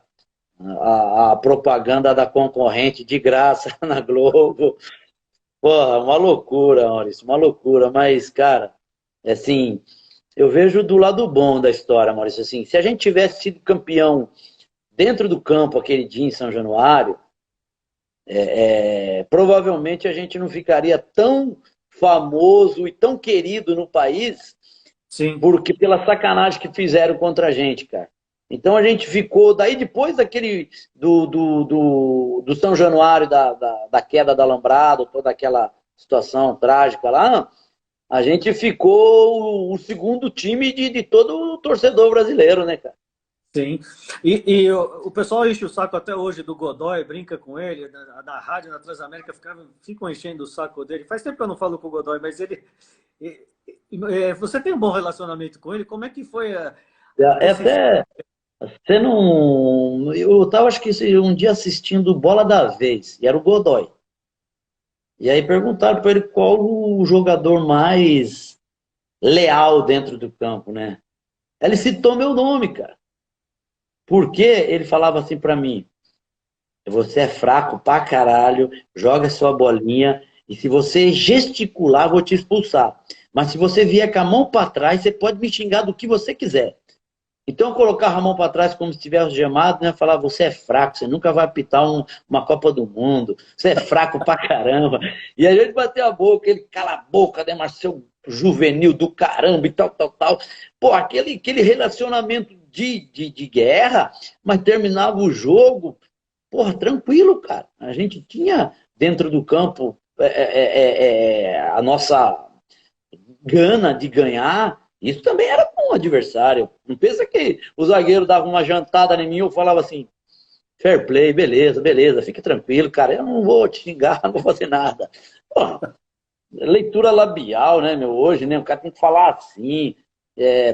B: a propaganda da concorrente de graça na Globo. Porra, uma loucura, Maurício, uma loucura. Mas, cara, assim, eu vejo do lado bom da história, Maurício. Assim, se a gente tivesse sido campeão dentro do campo aquele dia em São Januário, provavelmente a gente não ficaria tão famoso e tão querido no país,
A: Sim.
B: porque pela sacanagem que fizeram contra a gente, cara. Então a gente ficou, daí depois daquele do São Januário, da queda do Alambrado, toda aquela situação trágica lá, a gente ficou o segundo time de todo o torcedor brasileiro, né, cara?
A: Sim. E o pessoal enche o saco até hoje do Godoy, brinca com ele, na rádio, na Transamérica, ficam enchendo o saco dele. Faz tempo que eu não falo com o Godoy, mas você tem um bom relacionamento com ele? Como é que foi a decisão?
B: Até você não. Eu tava, acho que um dia assistindo Bola da Vez, e era o Godoy. E aí perguntaram para ele qual o jogador mais leal dentro do campo, né? Ele citou meu nome, cara. Porque ele falava assim para mim: você é fraco pra caralho, joga sua bolinha, e se você gesticular, vou te expulsar. Mas se você vier com a mão para trás, você pode me xingar do que você quiser. Então eu colocava a mão para trás como se estivesse gemado, né? Falar, você é fraco, você nunca vai apitar uma Copa do Mundo, você é fraco pra caramba. E a gente bateu a boca, ele cala a boca, né? Mas seu juvenil do caramba e tal, tal, tal. Pô, aquele relacionamento de guerra, mas terminava o jogo, porra, tranquilo, cara. A gente tinha dentro do campo a nossa gana de ganhar. Isso também era com bom adversário. Não pensa que o zagueiro dava uma jantada em mim e eu falava assim, fair play, beleza, beleza, fique tranquilo, cara, eu não vou te xingar, não vou fazer nada. Pô, leitura labial, né, meu, hoje, né, o cara tem que falar assim,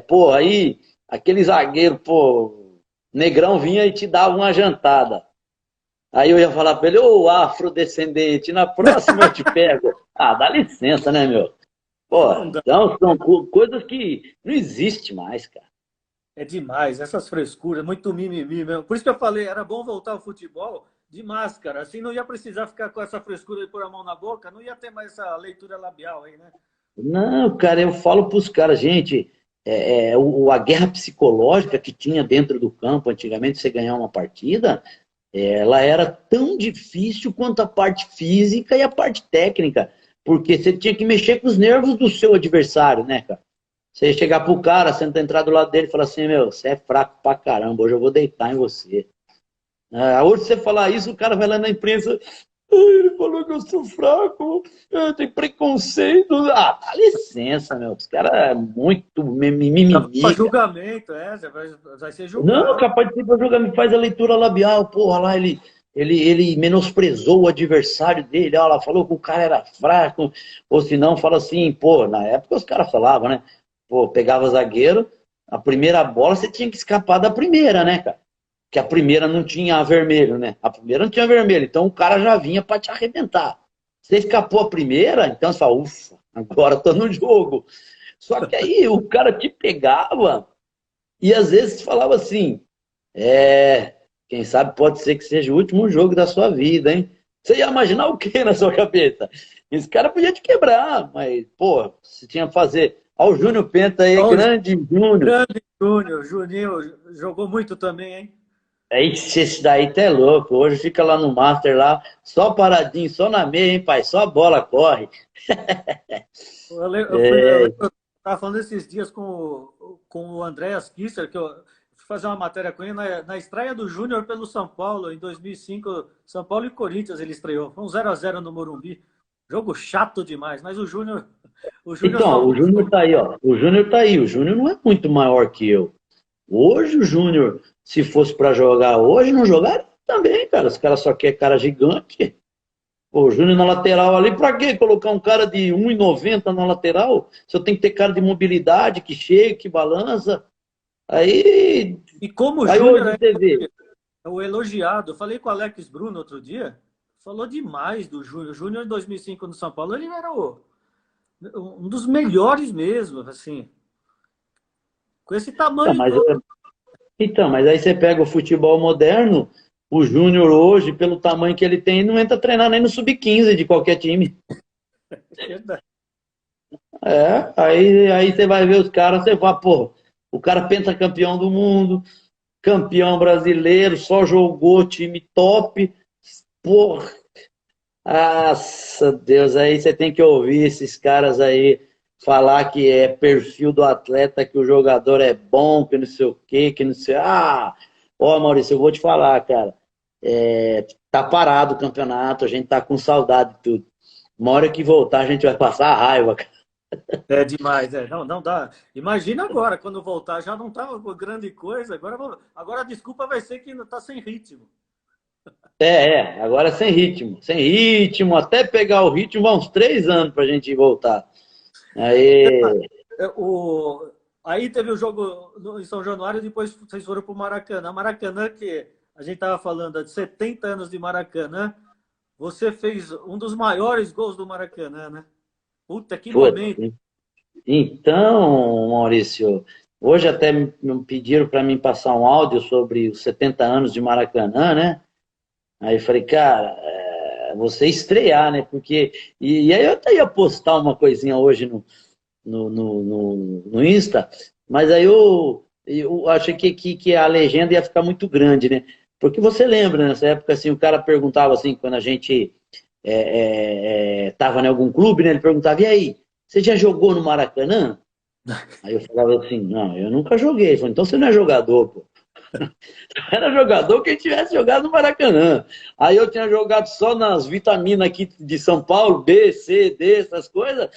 B: pô, aí, aquele zagueiro, pô, negrão vinha e te dava uma jantada. Aí eu ia falar pra ele, ô afrodescendente, na próxima eu te pego. Ah, dá licença, né, meu? Pô,
A: Não dá.
B: então são coisas que não existe mais, cara.
A: É demais, essas frescuras, muito mimimi mesmo. Por isso que eu falei, era bom voltar ao futebol de máscara, assim não ia precisar ficar com essa frescura de pôr a mão na boca, não ia ter mais essa leitura labial aí, né?
B: Não, cara, eu falo pros caras, gente, a guerra psicológica que tinha dentro do campo antigamente, você ganhar uma partida, ela era tão difícil quanto a parte física e a parte técnica, porque você tinha que mexer com os nervos do seu adversário, né, cara? Você ia chegar pro cara, você entrar do lado dele e falar assim, meu, você é fraco pra caramba, hoje eu vou deitar em você. Hoje você falar isso, o cara vai lá na imprensa, ele falou que eu sou fraco, tem preconceito. Ah, dá licença, meu, os caras é muito
A: Para
B: mimimi, cara.
A: julgamento, você vai ser
B: Não,
A: julgado.
B: capaz de ser pra jogar, me faz a leitura labial, porra, lá ele menosprezou o adversário dele, ó, lá falou que o cara era fraco, ou se não, fala assim, pô, na época os caras falavam, né? Pô, pegava zagueiro, a primeira bola você tinha que escapar da primeira, né, cara? Que a primeira não tinha vermelho, né? A primeira não tinha vermelho, então o cara já vinha pra te arrebentar. Você escapou a primeira, então você fala, ufa, agora tô no jogo. Só que aí o cara te pegava e às vezes falava assim, quem sabe pode ser que seja o último jogo da sua vida, hein? Você ia imaginar o que na sua cabeça? Esse cara podia te quebrar, mas, pô, você tinha que fazer. Olha o Júnior Penta aí,
A: Ó, o
B: grande Júnior.
A: grande Júnior, Juninho jogou muito também, hein?
B: Esse daí tá é louco. Hoje fica lá no Master, lá, só paradinho, só na meia, hein, pai? Só a bola corre.
A: Eu estava falando esses dias com o Andreas Kisser, que eu fui fazer uma matéria com ele na estreia do Júnior pelo São Paulo, em 2005, São Paulo e Corinthians ele estreou. Foi um 0-0 no Morumbi. Jogo chato demais, mas o Júnior
B: Então, o
A: salvou.
B: Júnior tá aí, ó. O Júnior tá aí. O Júnior não é muito maior que eu. Hoje o Júnior, se fosse pra jogar hoje, não jogaria também, cara. Os caras só querem cara gigante. Pô, o Júnior na lateral ali, pra quê? Colocar um cara de 1,90 na lateral? Se eu tenho que ter cara de mobilidade, que chega, que balança. Aí,
A: E como o
B: aí
A: Júnior
B: hoje você vê.
A: é o elogiado, eu falei com o Alex Bruno outro dia, falou demais do Júnior. O Júnior em 2005 no São Paulo, ele era um dos melhores mesmo, assim, com esse
B: Então,
A: tamanho
B: mas,
A: todo.
B: mas aí você pega o futebol moderno, o Júnior hoje, pelo tamanho que ele tem, não entra treinar nem no sub-15 de qualquer time.
A: É verdade.
B: Aí você vai ver os caras, você fala, pô, o cara pentacampeão do mundo, campeão brasileiro, só jogou time top. Porra, nossa Deus, aí você tem que ouvir esses caras aí falar que é perfil do atleta, que o jogador é bom, que não sei o quê, que não sei. Ó, Maurício, eu vou te falar, cara. Tá parado o campeonato, a gente tá com saudade de tudo. Uma hora que voltar, a gente vai passar a raiva, cara.
A: É demais, Não, não dá. Imagina agora, quando voltar, já não estava com grande coisa, agora a desculpa vai ser que não está sem ritmo.
B: Agora sem ritmo, até pegar o ritmo, vão uns 3 anos pra gente voltar. Aí,
A: Aí teve o jogo em São Januário, depois vocês foram para o Maracanã. Maracanã, que a gente estava falando de 70 anos de Maracanã, você fez um dos maiores gols do Maracanã, né? Puta, que
B: putz,
A: momento.
B: então, Maurício, hoje até me pediram para mim passar um áudio sobre os 70 anos de Maracanã, né? Aí eu falei, cara, você estrear, né? Porque. E aí eu até ia postar uma coisinha hoje no Insta, mas aí eu achei que a legenda ia ficar muito grande, né? Porque você lembra, nessa época, assim, o cara perguntava assim, quando a gente estava em algum clube, né? Ele perguntava, e aí, você já jogou no Maracanã? Aí eu falava assim, não, eu nunca joguei. Ele falou, então você não é jogador, pô. Era jogador quem tivesse jogado no Maracanã. Aí eu tinha jogado só nas vitaminas aqui de São Paulo, B, C, D, essas coisas.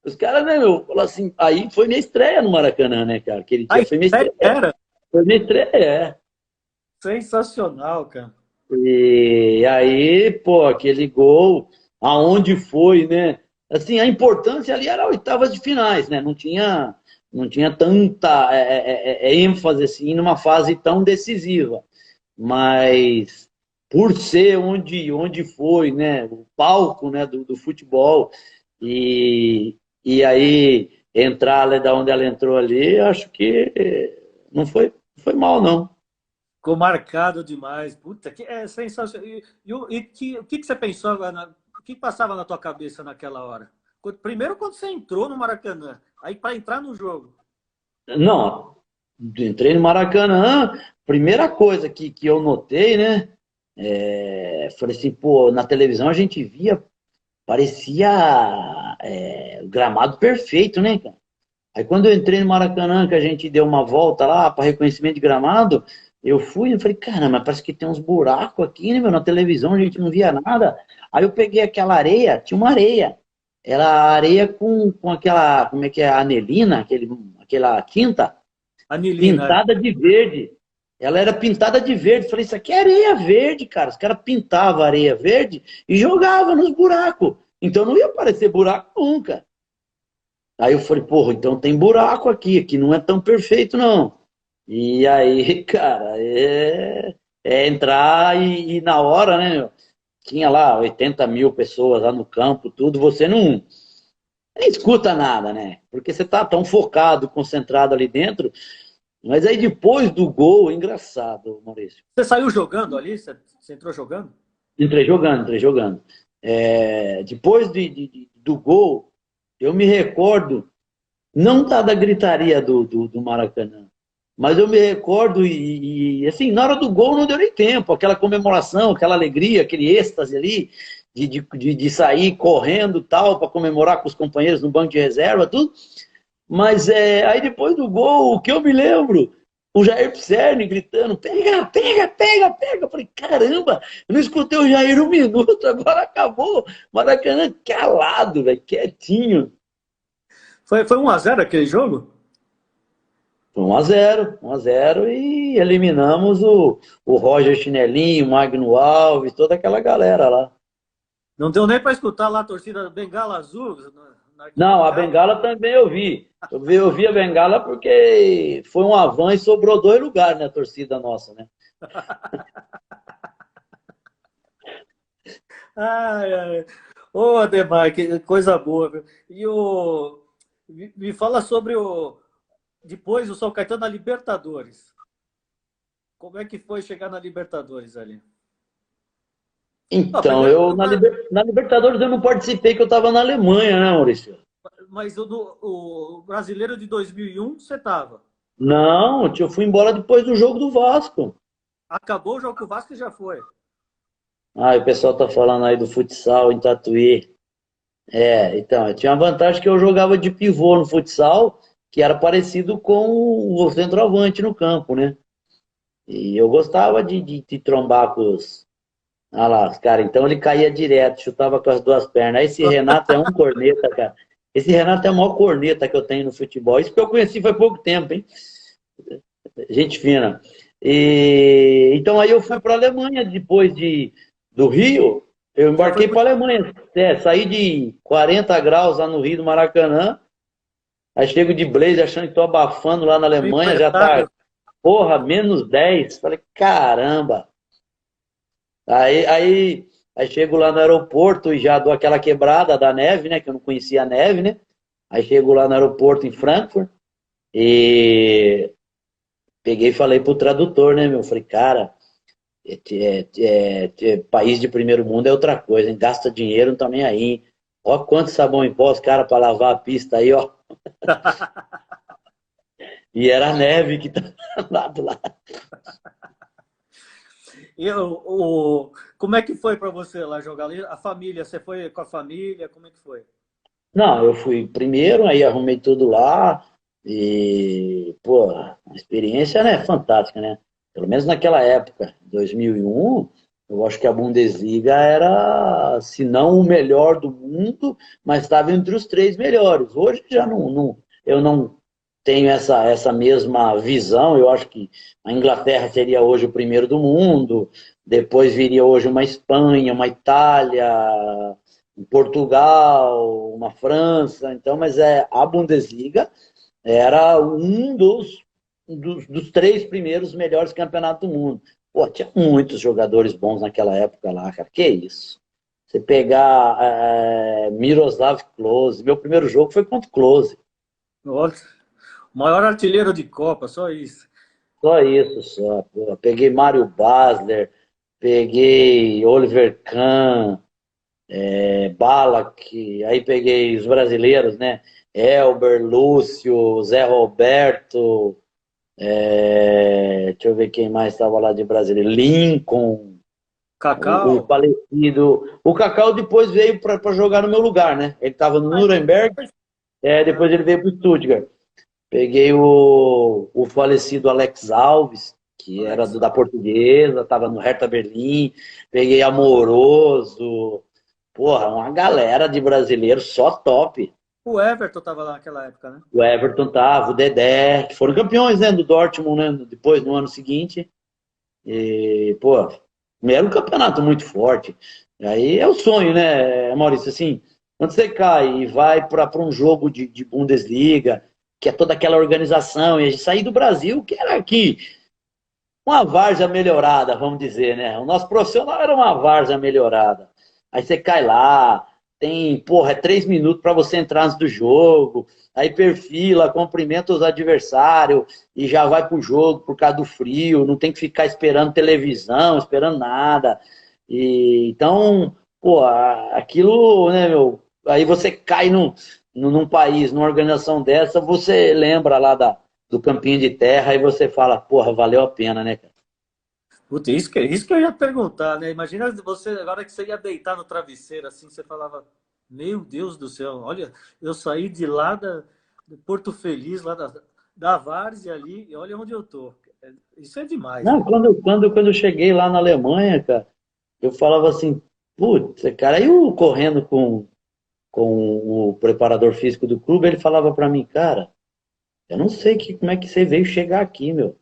B: Os caras, né, meu, falaram assim, aí foi minha estreia no Maracanã, né, cara? Aquele dia
A: Aí,
B: foi minha estreia.
A: era
B: Foi minha estreia, é.
A: sensacional, cara.
B: E aí, pô, aquele gol, aonde foi, né? Assim, a importância ali era oitavas de finais, né? Não tinha tanta ênfase assim numa fase tão decisiva. Mas por ser onde foi, né? O palco, né? Do futebol e aí entrar ali da onde ela entrou ali, acho que não foi mal, não.
A: Ficou marcado demais. Puta, que é sensacional. O que você pensou agora? O que passava na tua cabeça naquela hora? Primeiro, quando você entrou no Maracanã, aí para entrar no jogo.
B: Não, entrei no Maracanã, primeira coisa que eu notei, né? Falei assim, pô, na televisão a gente via, parecia o gramado perfeito, né, cara? Aí quando eu entrei no Maracanã, que a gente deu uma volta lá para reconhecimento de gramado, eu fui e falei, caramba, parece que tem uns buracos aqui, né, meu? Na televisão a gente não via nada. Aí eu peguei aquela areia, tinha uma areia. Era areia com aquela, como é que é, anelina, aquela tinta
A: Anilina, é.
B: pintada de verde. Ela era pintada de verde. Falei, isso aqui é areia verde, cara. Os caras pintavam areia verde e jogavam nos buracos. Então não ia aparecer buraco nunca. Aí eu falei, porra, então tem buraco aqui não é tão perfeito, não. E aí, cara, é entrar e na hora, né, meu? Tinha lá 80 mil pessoas lá no campo, tudo, você não nem escuta nada, né? Porque você tá tão focado, concentrado ali dentro. Mas aí depois do gol, engraçado, Maurício.
A: Você saiu jogando ali? Você entrou jogando?
B: Entrei jogando, entrei jogando. Depois do gol, eu me recordo, não da gritaria do Maracanã, mas eu me recordo assim, na hora do gol não deu nem tempo, aquela comemoração, aquela alegria, aquele êxtase ali, de sair correndo tal, para comemorar com os companheiros no banco de reserva, tudo. Mas aí depois do gol, o que eu me lembro, o Jair Pisserni gritando, pega, pega, pega, pega. Eu falei, caramba, eu não escutei o Jair um minuto, agora acabou. Maracanã calado, velho, quietinho.
A: Foi 1-0 aquele jogo?
B: Foi 1-0, 1-0 e eliminamos o Roger Chinelinho, o Magno Alves, toda aquela galera lá.
A: Não deu nem para escutar lá a torcida Bengala Azul na
B: Não, a
A: arquibancada?
B: Bengala também eu vi. Eu vi a Bengala porque foi um avan e sobrou 2 lugares na torcida nossa, né?
A: Ai, ai. Ô, Ademar, que coisa boa, viu? Me fala sobre depois o São Caetano na Libertadores. Como é que foi chegar na Libertadores ali? Não,
B: Então,
A: primeiro,
B: na Libertadores eu não participei, que eu estava na Alemanha, né, Maurício?
A: mas o brasileiro de 2001 você estava.
B: Não, eu fui embora depois do jogo do Vasco.
A: Acabou o jogo com o Vasco e já foi.
B: Ah, o pessoal tá falando aí do futsal em Tatuí. Então, eu tinha a vantagem que eu jogava de pivô no futsal, que era parecido com o centroavante no campo, né? E eu gostava de trombar com os. Ah lá, os caras. Então ele caía direto, chutava com as 2 pernas. Aí esse Renato é um corneta, cara. Esse Renato é o maior corneta que eu tenho no futebol. Isso que eu conheci faz pouco tempo, hein? Gente fina. Então aí eu fui para a Alemanha depois do Rio. Eu
A: Já foi
B: embarquei para a Alemanha. Saí de 40 graus lá no Rio do Maracanã. Aí chego de blazer achando que estou abafando lá na
A: muito
B: Alemanha. Já tá,
A: empresário.
B: porra, -10. Falei, caramba. Aí chego lá no aeroporto e já dou aquela quebrada da neve, né? Que eu não conhecia a neve, né? Aí chego lá no aeroporto em Frankfurt e peguei e falei pro tradutor, né, meu? Falei, cara, país de primeiro mundo é outra coisa, hein? Gasta dinheiro, não tá nem aí, hein? Ó quanto sabão em pó os caras pra lavar a pista aí, ó. E era a neve que tava lá do lado.
A: Como é que foi para você lá jogar ali? A família, você foi com a família? Como é que foi?
B: Não, eu fui primeiro, aí arrumei tudo lá e, pô, a experiência, né, fantástica, né? Pelo menos naquela época, 2001, Eu acho que a Bundesliga era, se não o melhor do mundo, mas estava entre os três melhores. Hoje já eu não tenho essa mesma visão. Eu acho que a Inglaterra seria hoje o primeiro do mundo, depois viria hoje uma Espanha, uma Itália, um Portugal, uma França. Então, mas a Bundesliga era dos três primeiros melhores campeonatos do mundo. Pô, tinha muitos jogadores bons naquela época lá, cara. Que isso? Você pegar Miroslav Klose. Meu primeiro jogo foi contra o Klose.
A: Olha, o maior artilheiro de Copa, só isso.
B: Só isso, só. Pô. Peguei Mário Basler, peguei Oliver Kahn, Ballack, aí peguei os brasileiros, né? Elber, Lúcio, Zé Roberto, deixa eu ver quem mais estava lá de brasileiro. Lincoln, o
A: Cacau.
B: falecido. O Cacau depois veio para jogar no meu lugar, né? Ele estava no Nuremberg, depois ele veio para o Stuttgart. Peguei o falecido Alex Alves, que era
A: Alex.
B: da Portuguesa, estava no Hertha Berlim. Peguei Amoroso. Porra, uma galera de brasileiros só top.
A: O Everton estava lá naquela época, né?
B: O Everton tava, o Dedé, que foram campeões, né, do Dortmund, né, depois, no ano seguinte. E, pô, era um campeonato muito forte. E aí é o sonho, né, Maurício? Assim, quando você cai e vai para um jogo de Bundesliga, que é toda aquela organização, e a gente sair do Brasil, que era aqui uma várzea melhorada, vamos dizer, né? O nosso profissional era uma várzea melhorada. Aí você cai lá, tem, porra, é 3 minutos para você entrar antes do jogo, aí perfila, cumprimenta os adversários e já vai pro jogo por causa do frio, não tem que ficar esperando televisão, esperando nada. Então, pô, aquilo, né, meu? Aí você cai num país, numa organização dessa, você lembra lá do campinho de terra e você fala, porra, valeu a pena, né, cara?
A: Putz, isso que eu ia perguntar, né? Imagina você, agora que você ia deitar no travesseiro, assim, você falava, meu Deus do céu, olha, eu saí de lá de Porto Feliz, lá da Várzea ali, e olha onde eu tô. Isso é demais,
B: Não,
A: né?
B: quando eu cheguei lá na Alemanha, cara, eu falava assim, putz, cara, aí eu correndo com o preparador físico do clube, ele falava pra mim, cara, eu não sei como é que você veio chegar aqui, meu.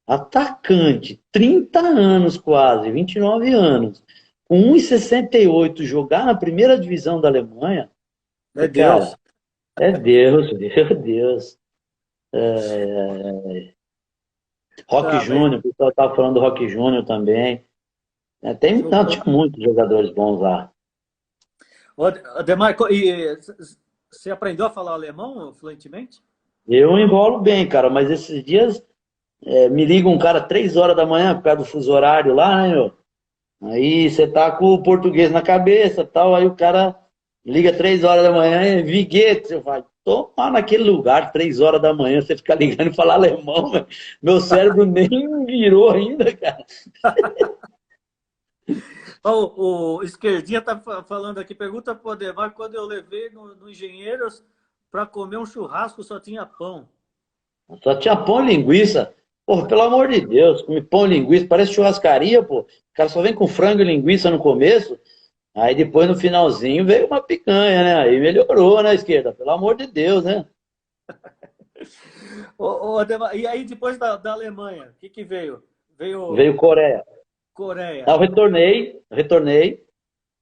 B: Atacante, 30 anos quase, 29 anos, com 1,68 jogar na primeira divisão da Alemanha,
A: É
B: cara,
A: Deus.
B: é Deus, meu Deus. Rock
A: Ah, mas
B: Júnior, o pessoal estava falando do Rock Júnior também. Não,
A: jogou.
B: tinha muitos jogadores bons lá.
A: Ô, Ademar, e você aprendeu a falar alemão fluentemente?
B: Eu enrolo bem, cara, mas esses dias me liga um cara 3 horas da manhã por causa do fuso horário lá, né, meu? Aí você tá com o português na cabeça tal, aí o cara liga 3 horas da manhã, Viguete, você vai tomar naquele lugar 3 horas da manhã, você fica ligando e falar alemão, meu cérebro nem virou ainda, cara.
A: O Esquerdinha tá falando aqui, pergunta pro Ademar, quando eu levei no Engenheiros para comer um churrasco, só tinha pão.
B: Só tinha pão e linguiça. Porra, pelo amor de Deus, come pão e linguiça, parece churrascaria, pô. O cara só vem com frango e linguiça no começo, aí depois no finalzinho veio uma picanha, né? Aí melhorou, né, esquerda? Pelo amor de Deus, né?
A: Ademar, e aí depois da Alemanha, o que veio? Veio
B: Veio Coreia. Aí
A: Coreia.
B: eu retornei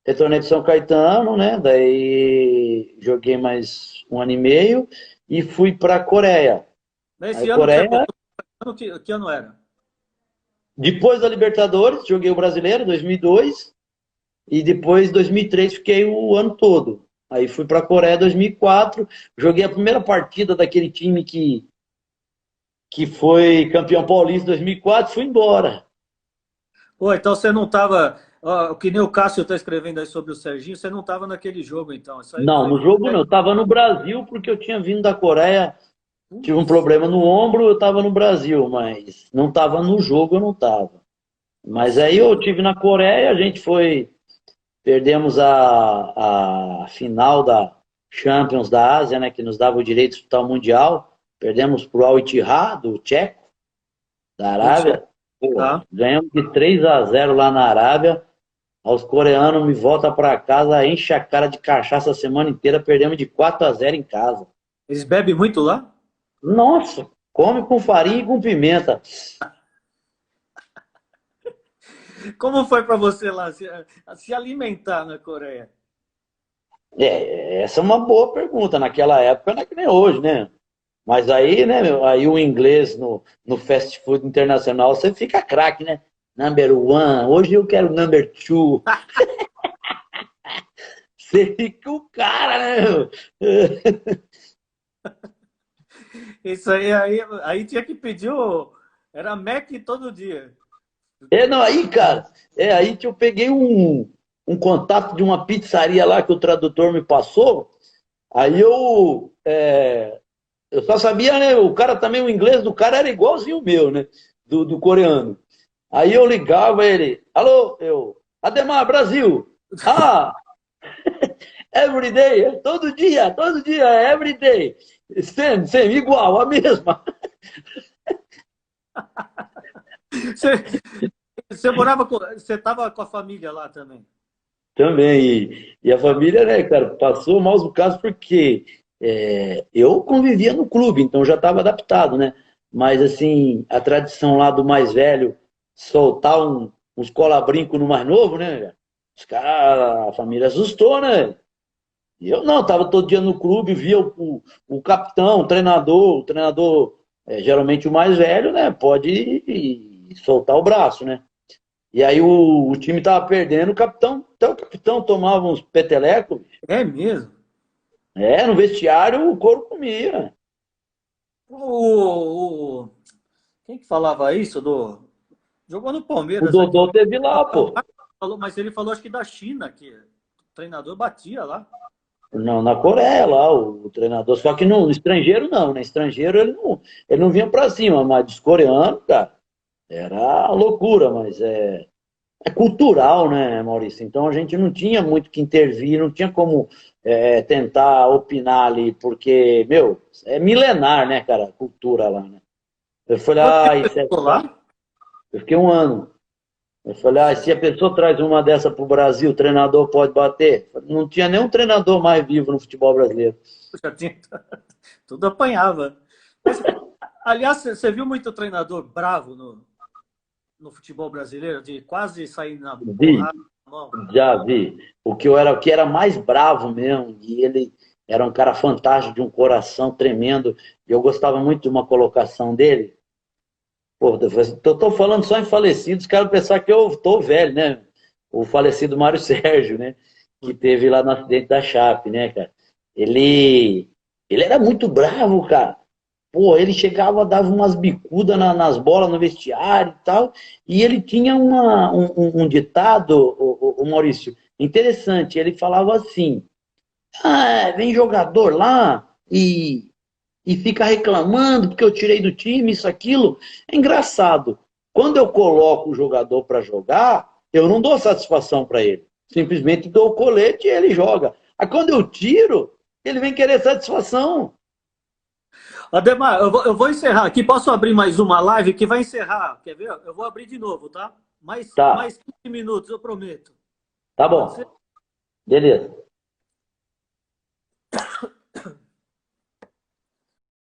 B: de São Caetano, né? Daí joguei mais 1 ano e meio e fui para Coreia. Aí
A: Nesse ano que você
B: Coreia,
A: voltou, que ano era?
B: depois da Libertadores, joguei o Brasileiro 2002 e depois 2003 fiquei o ano todo. Aí fui para a Coreia 2004, joguei a primeira partida daquele time que foi campeão paulista 2004, fui embora.
A: Pô, então você não estava, que nem o Cássio está escrevendo aí sobre o Serginho, você não estava naquele jogo, então. Isso aí
B: Não,
A: foi.
B: no jogo não, eu estava no Brasil porque eu tinha vindo da Coreia, tive um
A: Putz,
B: problema no ombro, eu estava no Brasil, mas não estava no jogo, eu não estava. Mas
A: nossa,
B: aí eu tive na Coreia, a gente perdemos a final da Champions da Ásia, né, que nos dava o direito de disputar o Mundial. Perdemos para o Al Ittihad, do Tcheco, da
A: puxa,
B: Arábia. Pô,
A: Tá?
B: ganhamos de 3-0 lá na Arábia. Os coreanos me voltam para casa, enche a cara de cachaça a semana inteira, perdemos de 4-0 em casa.
A: Eles bebem muito lá?
B: Nossa, come com farinha e com pimenta.
A: Como foi para você lá se alimentar na Coreia?
B: Essa é uma boa pergunta. Naquela época não é que nem hoje, né? Mas aí, né, meu, aí o inglês no fast food internacional, você fica craque, né? Number one, hoje eu quero number two. Você fica o cara, né, meu?
A: Isso aí tinha que pedir era Mac todo dia.
B: Não, aí, cara, aí que eu peguei um contato de uma pizzaria lá que o tradutor me passou. Aí eu só sabia, né? O cara também, o inglês do cara era igualzinho o meu, né? Do coreano. Aí eu ligava ele, alô, Ademar, Brasil. Ah, every day, todo dia, every day. Same, igual, a mesma.
A: Você, você morava você estava com a família lá também?
B: Também. E a família, né, cara, passou maus bocados porque eu convivia no clube, então já estava adaptado, né? Mas, assim, a tradição lá do mais velho soltar uns cola-brinco no mais novo, né? Os caras, a família assustou, né? E eu não, estava todo dia no clube, via o capitão, o treinador, geralmente o mais velho, né? Pode soltar o braço, né? E aí o time tava perdendo, até o capitão tomava uns petelecos.
A: É mesmo?
B: No vestiário o couro comia.
A: Quem que falava isso? Jogou no
B: O
A: Palmeiras aqui.
B: Dodô teve lá, pô.
A: Mas ele falou, acho que da China, que o treinador batia lá.
B: Não, na Coreia lá, o treinador. Só que no estrangeiro não, né? Estrangeiro ele não vinha pra cima, mas dos coreanos, cara, era loucura, mas é cultural, né, Maurício? Então a gente não tinha muito que intervir, não tinha como tentar opinar ali, porque, meu, é milenar, né, cara, a cultura lá, né? Eu falei,
A: Quanto tempo
B: isso
A: você ficou lá?
B: eu fiquei um ano. Eu falei, se a pessoa traz uma dessa pro Brasil, o treinador pode bater? Não tinha nenhum treinador mais vivo no futebol brasileiro.
A: Já tinha, tudo apanhava. Mas, aliás, você viu muito treinador bravo no futebol brasileiro, de quase sair na
B: Vi,
A: porrada na mão?
B: já vi. O que era mais bravo mesmo, e ele era um cara fantástico, de um coração tremendo, e eu gostava muito de uma colocação dele. Pô, eu tô falando só em falecidos, quero pensar que eu tô velho, né? O falecido Mário Sérgio, né? Que teve lá no acidente da Chape, né, cara? Ele era muito bravo, cara. Pô, ele chegava, dava umas bicudas nas bolas no vestiário e tal, e ele tinha um ditado, o Maurício, interessante. Ele falava assim: vem jogador lá e fica reclamando porque eu tirei do time, isso, aquilo. É engraçado. Quando eu coloco o jogador para jogar, eu não dou satisfação para ele. Simplesmente dou o colete e ele joga. Aí quando eu tiro, ele vem querer satisfação.
A: Ademar, eu vou encerrar aqui. Posso abrir mais uma live que vai encerrar? Quer ver? Eu vou abrir de novo, tá?
B: Tá,
A: Mais 15 minutos, eu prometo.
B: tá
A: Pode ser?
B: bom. Beleza.